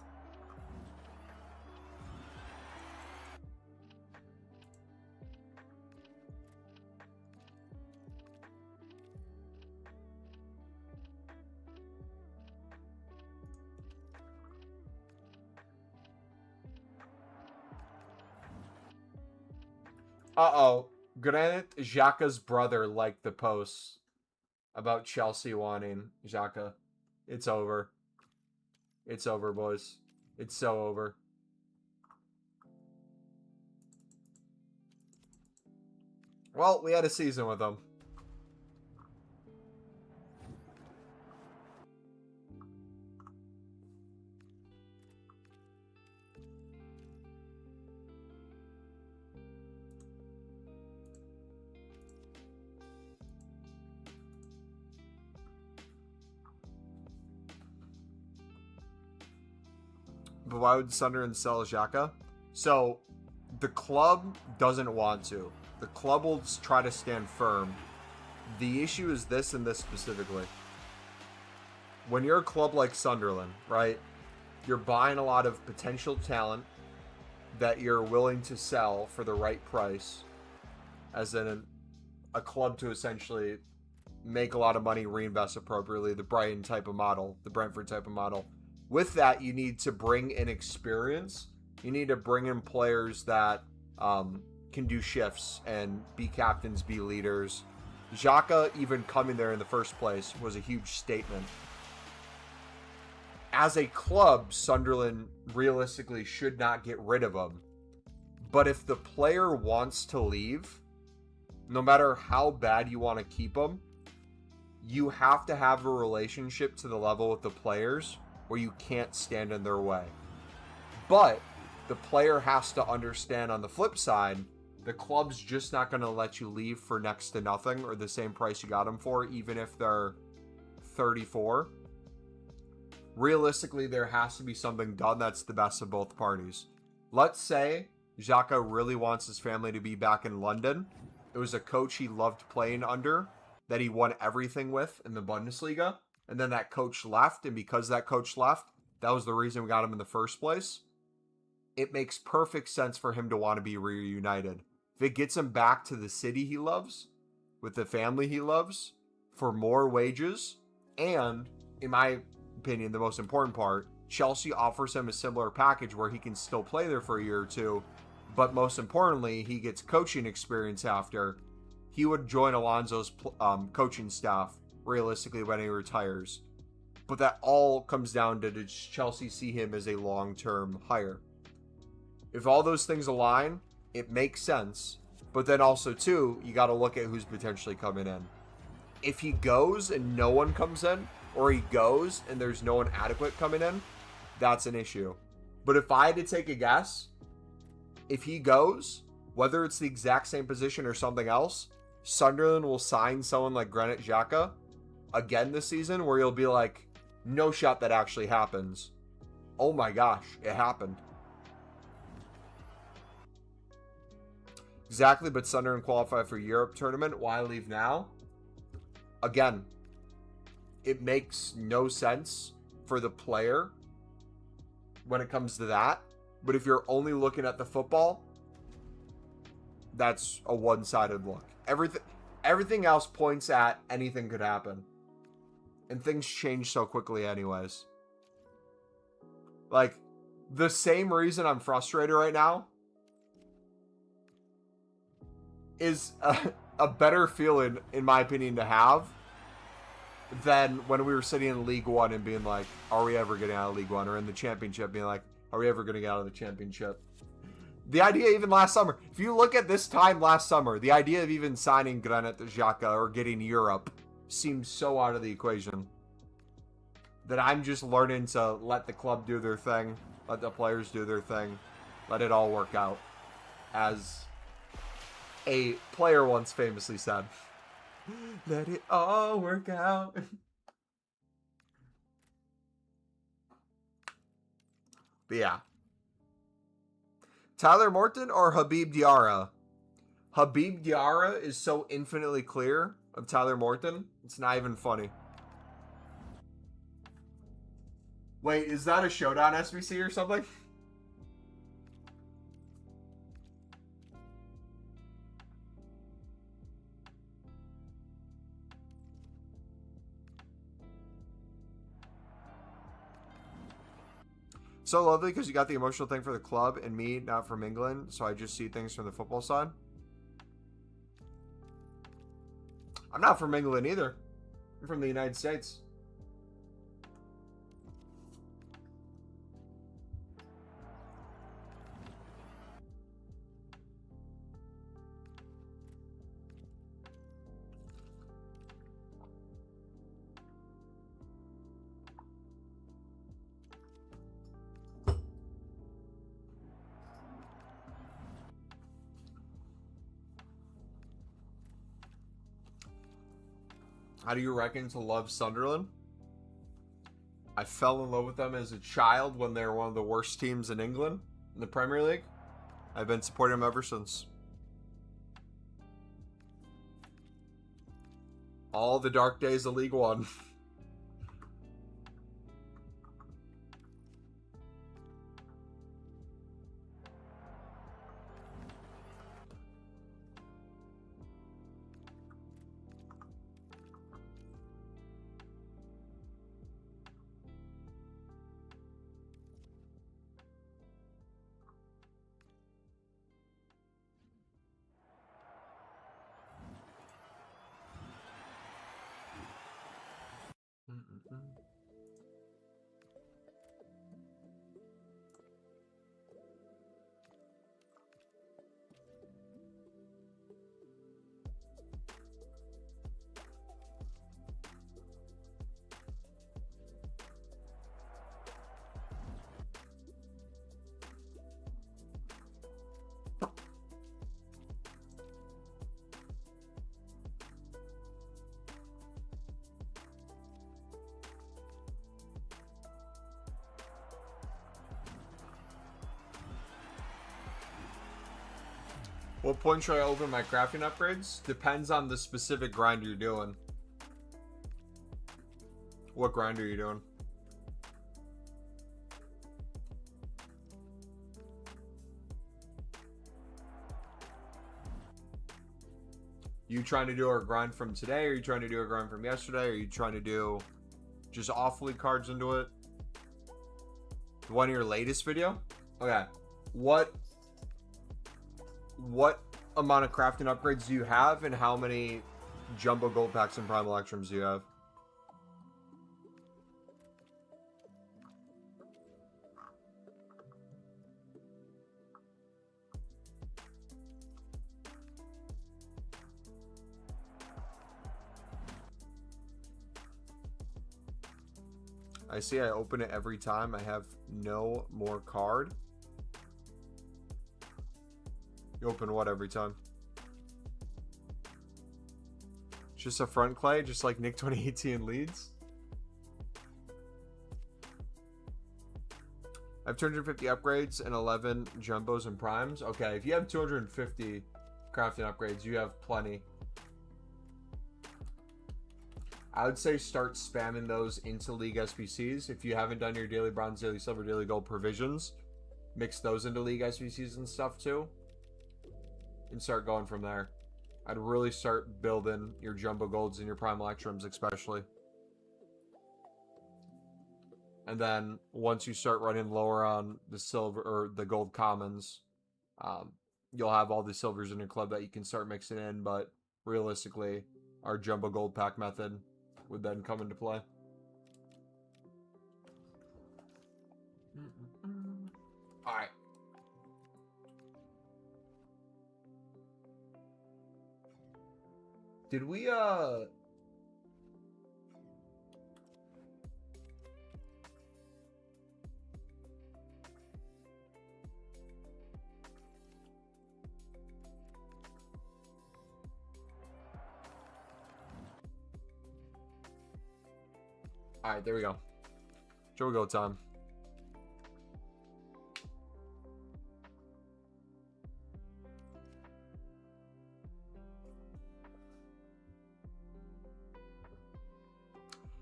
Uh-oh. Granit Xhaka's brother liked the post about Chelsea wanting Xhaka. It's over. It's over, boys. It's so over. Well, we had a season with him. But why would Sunderland sell Xhaka? So, the club doesn't want to. The club will try to stand firm. The issue is this and this specifically. When you're a club like Sunderland, right, you're buying a lot of potential talent that you're willing to sell for the right price, as in a club to essentially make a lot of money, reinvest appropriately, the Brighton type of model, the Brentford type of model. With that, you need to bring in experience. You need to bring in players that can do shifts and be captains, be leaders. Xhaka even coming there in the first place was a huge statement. As a club, Sunderland realistically should not get rid of him. But if the player wants to leave, no matter how bad you want to keep him, you have to have a relationship to the level with the players where you can't stand in their way. But the player has to understand on the flip side, the club's just not going to let you leave for next to nothing or the same price you got them for, even if they're 34. Realistically, there has to be something done that's the best of both parties. Let's say Xhaka really wants his family to be back in London. It was a coach he loved playing under, that he won everything with in the Bundesliga. And then that coach left, and because that coach left, that was the reason we got him in the first place. It makes perfect sense for him to want to be reunited. If it gets him back to the city he loves, with the family he loves, for more wages, and, in my opinion, the most important part, Chelsea offers him a similar package where he can still play there for a year or two, but most importantly, he gets coaching experience after. He would join Alonso's coaching staff realistically when he retires. But that all comes down to, does Chelsea see him as a long-term hire? If all those things align, it makes sense. But then also, too, you got to look at who's potentially coming in. If he goes and no one comes in, or he goes and there's no one adequate coming in, that's an issue. But if I had to take a guess, if he goes, whether it's the exact same position or something else, Sunderland will sign someone like Granit Xhaka again this season, where you'll be like, no shot that actually happens. Oh my gosh, it happened. Exactly, but Sunderland qualify for Europe tournament. Why leave now? Again, it makes no sense for the player when it comes to that. But if you're only looking at the football, that's a one-sided look. Everything else points at anything could happen. And things change so quickly anyways. Like, the same reason I'm frustrated right now is a better feeling, in my opinion, to have than when we were sitting in League One and being like, are we ever getting out of League One? Or in the Championship being like, are we ever going to get out of the Championship? The idea even last summer, if you look at this time last summer, the idea of even signing Granit Xhaka or getting Europe seems so out of the equation that I'm just learning to let the club do their thing, let the players do their thing, let it all work out. As a player once famously said, let it all work out. But yeah. Tyler Morton or Habib Diarra? Habib Diarra is so infinitely clear of Tyler Morton, it's not even funny. Wait, is that a Showdown SBC or something? So lovely because you got the emotional thing for the club and me, not from England. So I just see things from the football side. I'm not from England either. I'm from the United States. How do you reckon to love Sunderland? I fell in love with them as a child when they were one of the worst teams in England in the Premier League. I've been supporting them ever since. All the dark days of League One. What point should I open my crafting upgrades? Depends on the specific grind you're doing. What grind are you doing? You trying to do a grind from today? Or are you trying to do a grind from yesterday? Or are you trying to do just awfully cards into it? One of your latest video? Okay. What amount of crafting upgrades do you have, and how many jumbo gold packs and prime electrums do you have? I see I open it every time. I have no more card. You open what every time? Just a front clay, just like Nick 2018 Leeds. I have 250 upgrades and 11 jumbos and primes. Okay, if you have 250 crafting upgrades, you have plenty. I would say start spamming those into League SBCs. If you haven't done your daily bronze, daily silver, daily gold provisions, mix those into League SBCs and stuff too. And start going from there. I'd really start building your jumbo golds and your prime electrums especially. And then once you start running lower on the silver or the gold commons, you'll have all the silvers in your club that you can start mixing in. But realistically, our jumbo gold pack method would then come into play. All right. Did we All right, there we go. Here we go, time.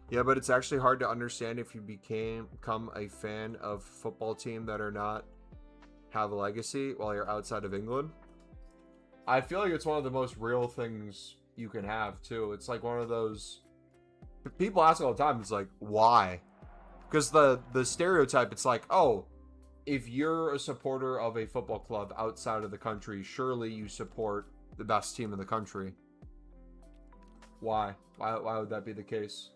Yeah, but it's actually hard to understand if you become a fan of football team that are not have a legacy while you're outside of England. I feel like it's one of the most real things you can have too. It's like one of those people ask all the time. It's like, why? Because the stereotype, it's like, oh, if you're a supporter of a football club outside of the country, surely you support the best team in the country. Why? Why would that be the case?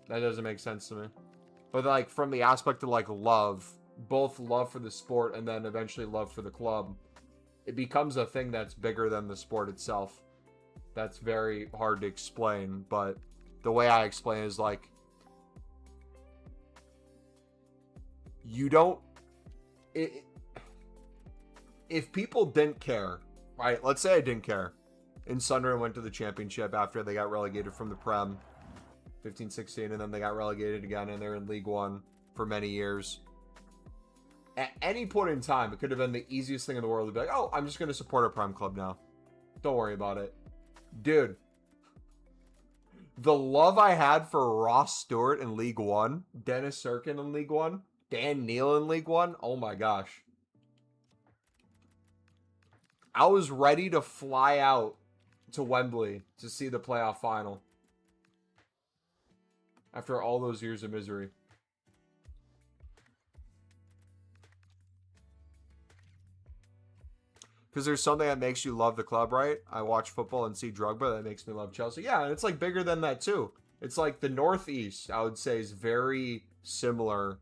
That doesn't make sense to me. But like from the aspect of like love, both love for the sport and then eventually love for the club, it becomes a thing that's bigger than the sport itself. That's very hard to explain, but the way I explain it is like, you don't... if people didn't care, right? Let's say I didn't care, and Sunderland went to the championship after they got relegated from the Prem 15-16, and then they got relegated again, and they're in League One for many years. At any point in time, it could have been the easiest thing in the world to be like, oh, I'm just going to support a Prem club now. Don't worry about it. Dude, the love I had for Ross Stewart in League One, Dennis Sirkin in League One, Dan Neal in League One, oh my gosh. I was ready to fly out to Wembley to see the playoff final. After all those years of misery. Because there's something that makes you love the club, right? I watch football and see Drogba, that makes me love Chelsea. Yeah, and it's like bigger than that too. It's like the Northeast, I would say, is very similar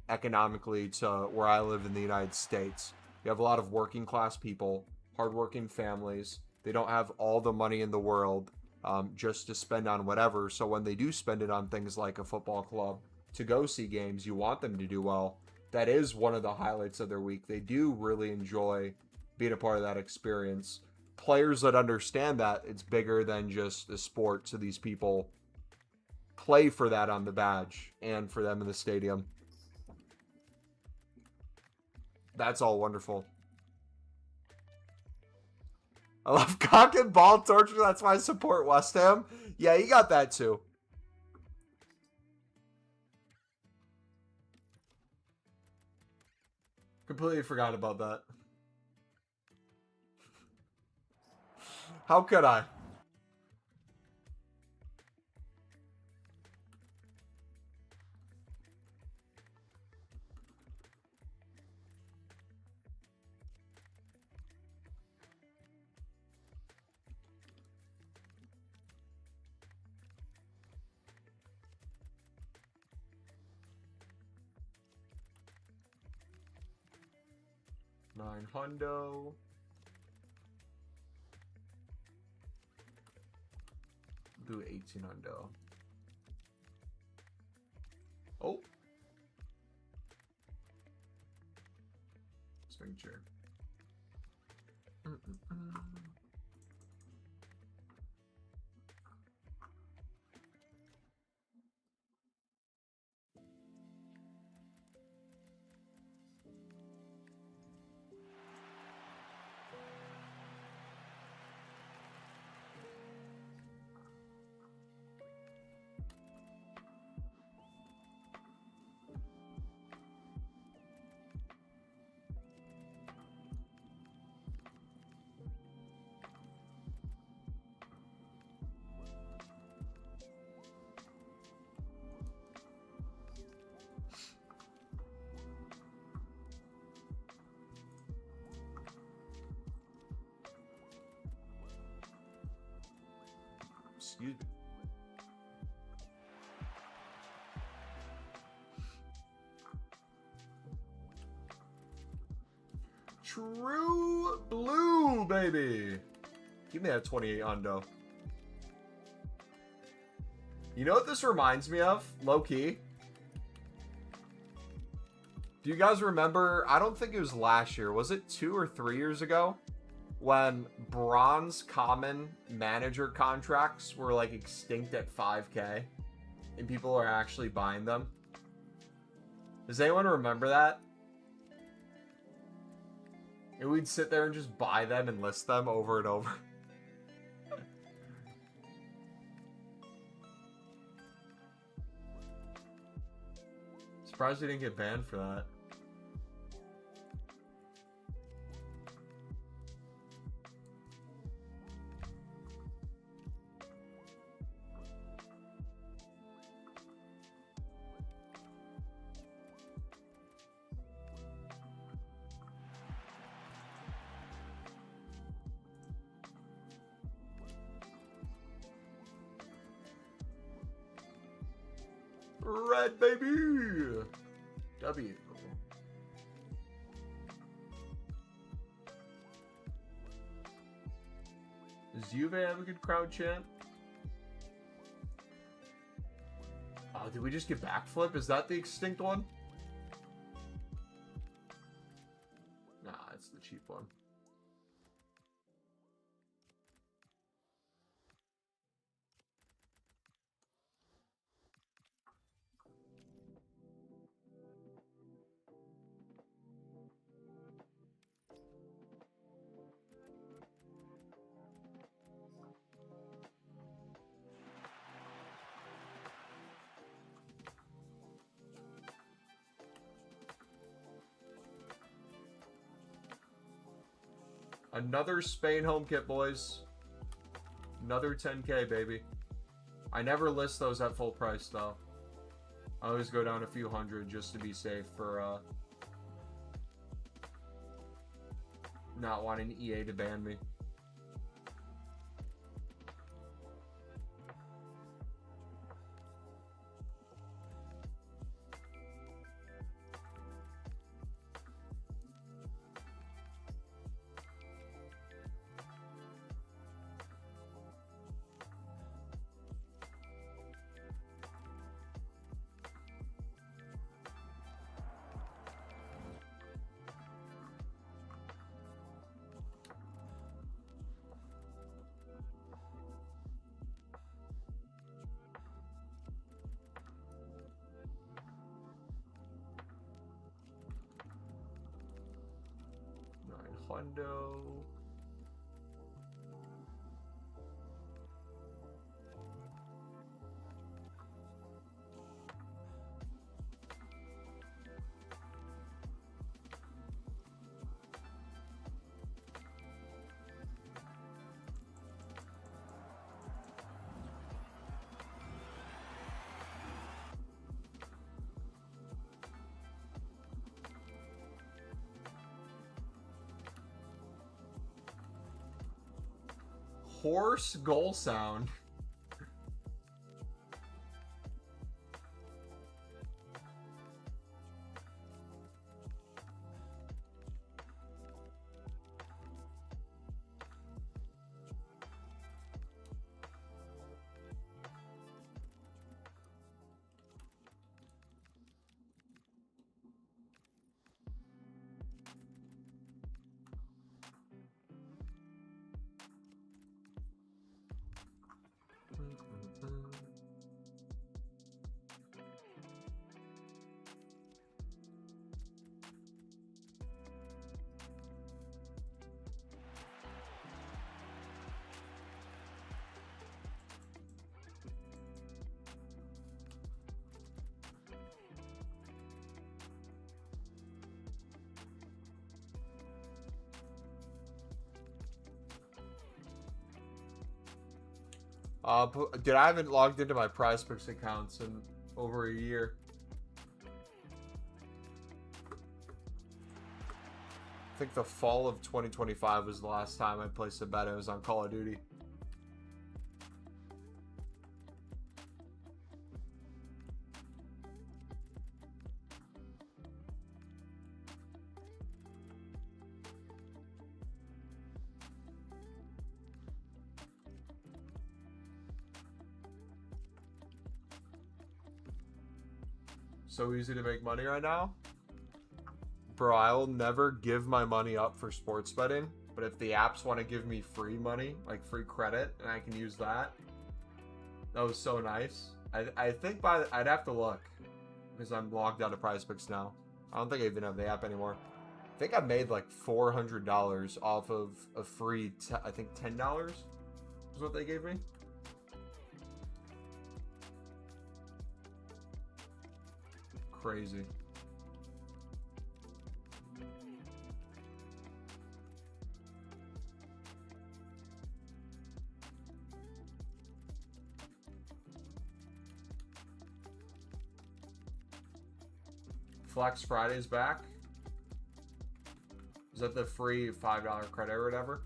economically to where I live in the United States. You have a lot of working class people, hardworking families. They don't have all the money in the world just to spend on whatever. So when they do spend it on things like a football club to go see games, you want them to do well. That is one of the highlights of their week. They do really enjoy being a part of that experience. Players that understand that it's bigger than just a sport to these people play for that on the badge and for them in the stadium. That's all wonderful. I love cock and ball torture. That's why I support West Ham. Yeah, you got that too. Completely forgot about that. How could I? $900. Do $1,800. Oh. Swing chair. Excuse me. True blue, baby. Give me that 28 hundo. You know what this reminds me of? Low key. Do you guys remember? I don't think it was last year. Was it 2 or 3 years ago? When bronze common manager contracts were like extinct at 5K and people are actually buying them. Does anyone remember that? And we'd sit there and just buy them and list them over and over. Surprised we didn't get banned for that. Red, baby! W. Does Juve have a good crowd chant? Oh, did we just get backflip? Is that the extinct one? Nah, it's the cheap one. Another Spain home kit, boys. Another 10K, baby. I never list those at full price, though. I always go down a few hundred just to be safe for not wanting EA to ban me. Hundo. Horse goal sound. Dude, I haven't logged into my PrizePicks accounts in over a year. I think the fall of 2025 was the last time I placed a bet. It was on Call of Duty. So easy to make money right now. Bro, I will never give my money up for sports betting, but if the apps want to give me free money, like free credit, and I can use that, that was so nice. I think I'd have to look, because I'm logged out of PrizePicks now. I don't think I even have the app anymore. I think I made like $400 off of a free, I think $10 is what they gave me. Crazy. Flex Friday's back. Is that the free $5 credit or whatever?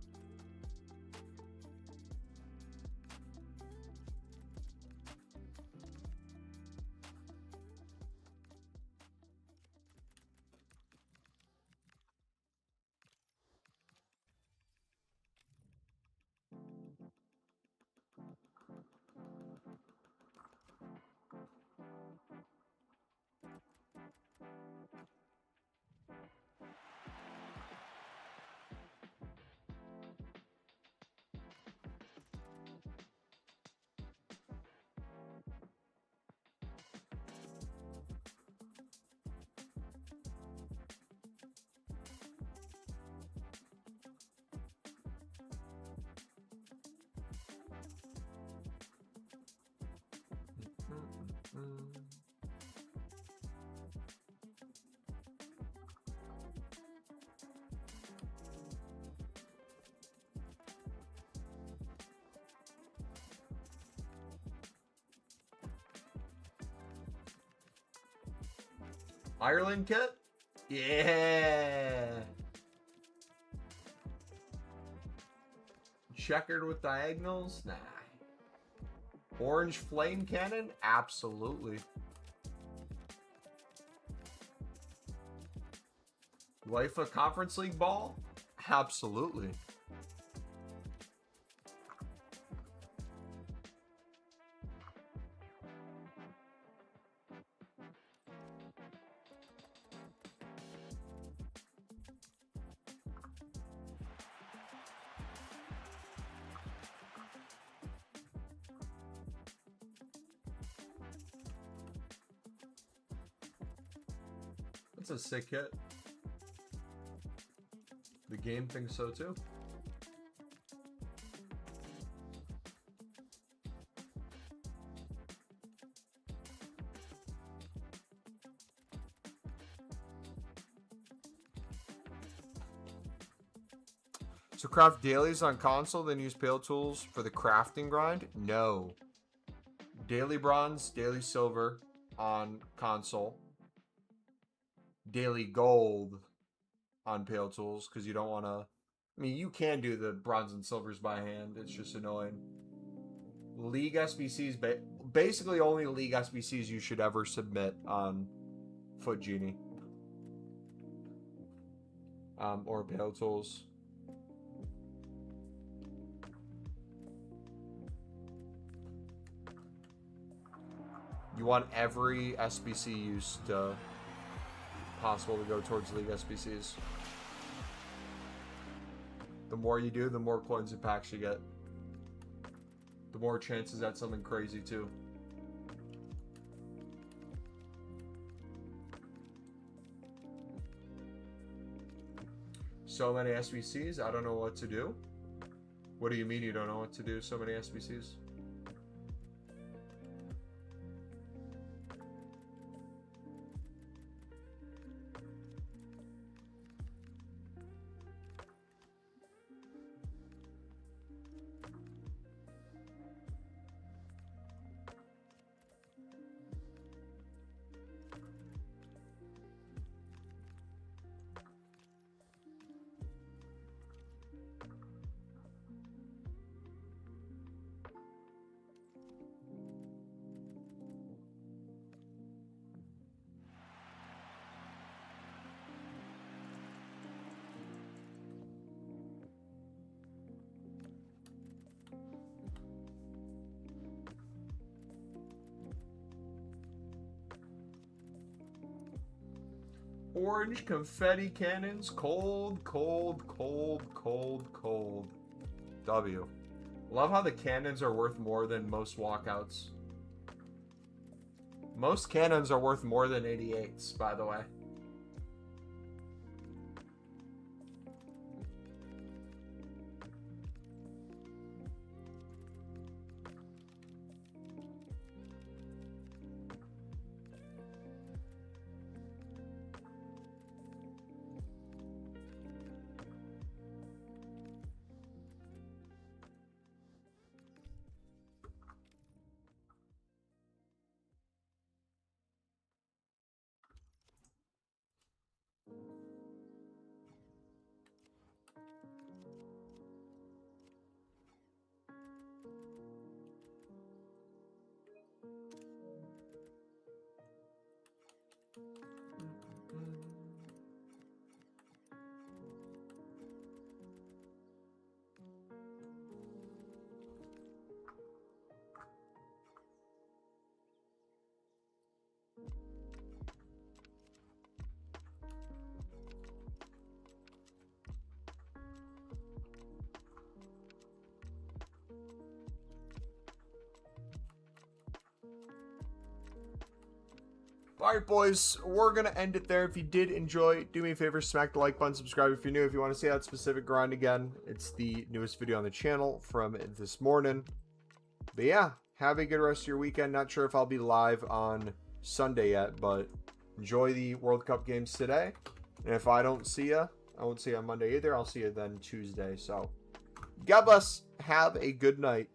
Ireland kit? Yeah. Checkered with diagonals? Nah. Orange flame cannon? Absolutely. UEFA Conference League ball? Absolutely. That's a sick hit. The game thinks so too. So craft dailies on console, then use Pale Tools for the crafting grind? No. Daily bronze, daily silver on console. Daily gold on Pale Tools, because you don't want to... I mean, you can do the bronze and silvers by hand. It's just annoying. League SBCs, basically only League SBCs you should ever submit on Foot Genie. Or Pale Tools. You want every SBC use to possible to go towards League SBCs. The more you do, the more coins and packs you get. The more chances at something crazy too. So many SBCs, I don't know what to do. What do you mean you don't know what to do? So many SBCs? orange confetti cannons. Cold, cold, cold, cold, cold. W. Love how the cannons are worth more than most walkouts. Most cannons are worth more than 88s, by the way. Alright, boys, we're going to end it there. If you did enjoy, do me a favor, smack the like button, subscribe if you're new. If you want to see that specific grind again, it's the newest video on the channel from this morning. But yeah, have a good rest of your weekend. Not sure if I'll be live on Sunday yet, but enjoy the World Cup games today. And if I don't see you, I won't see you on Monday either. I'll see you then Tuesday. So, God bless. Have a good night.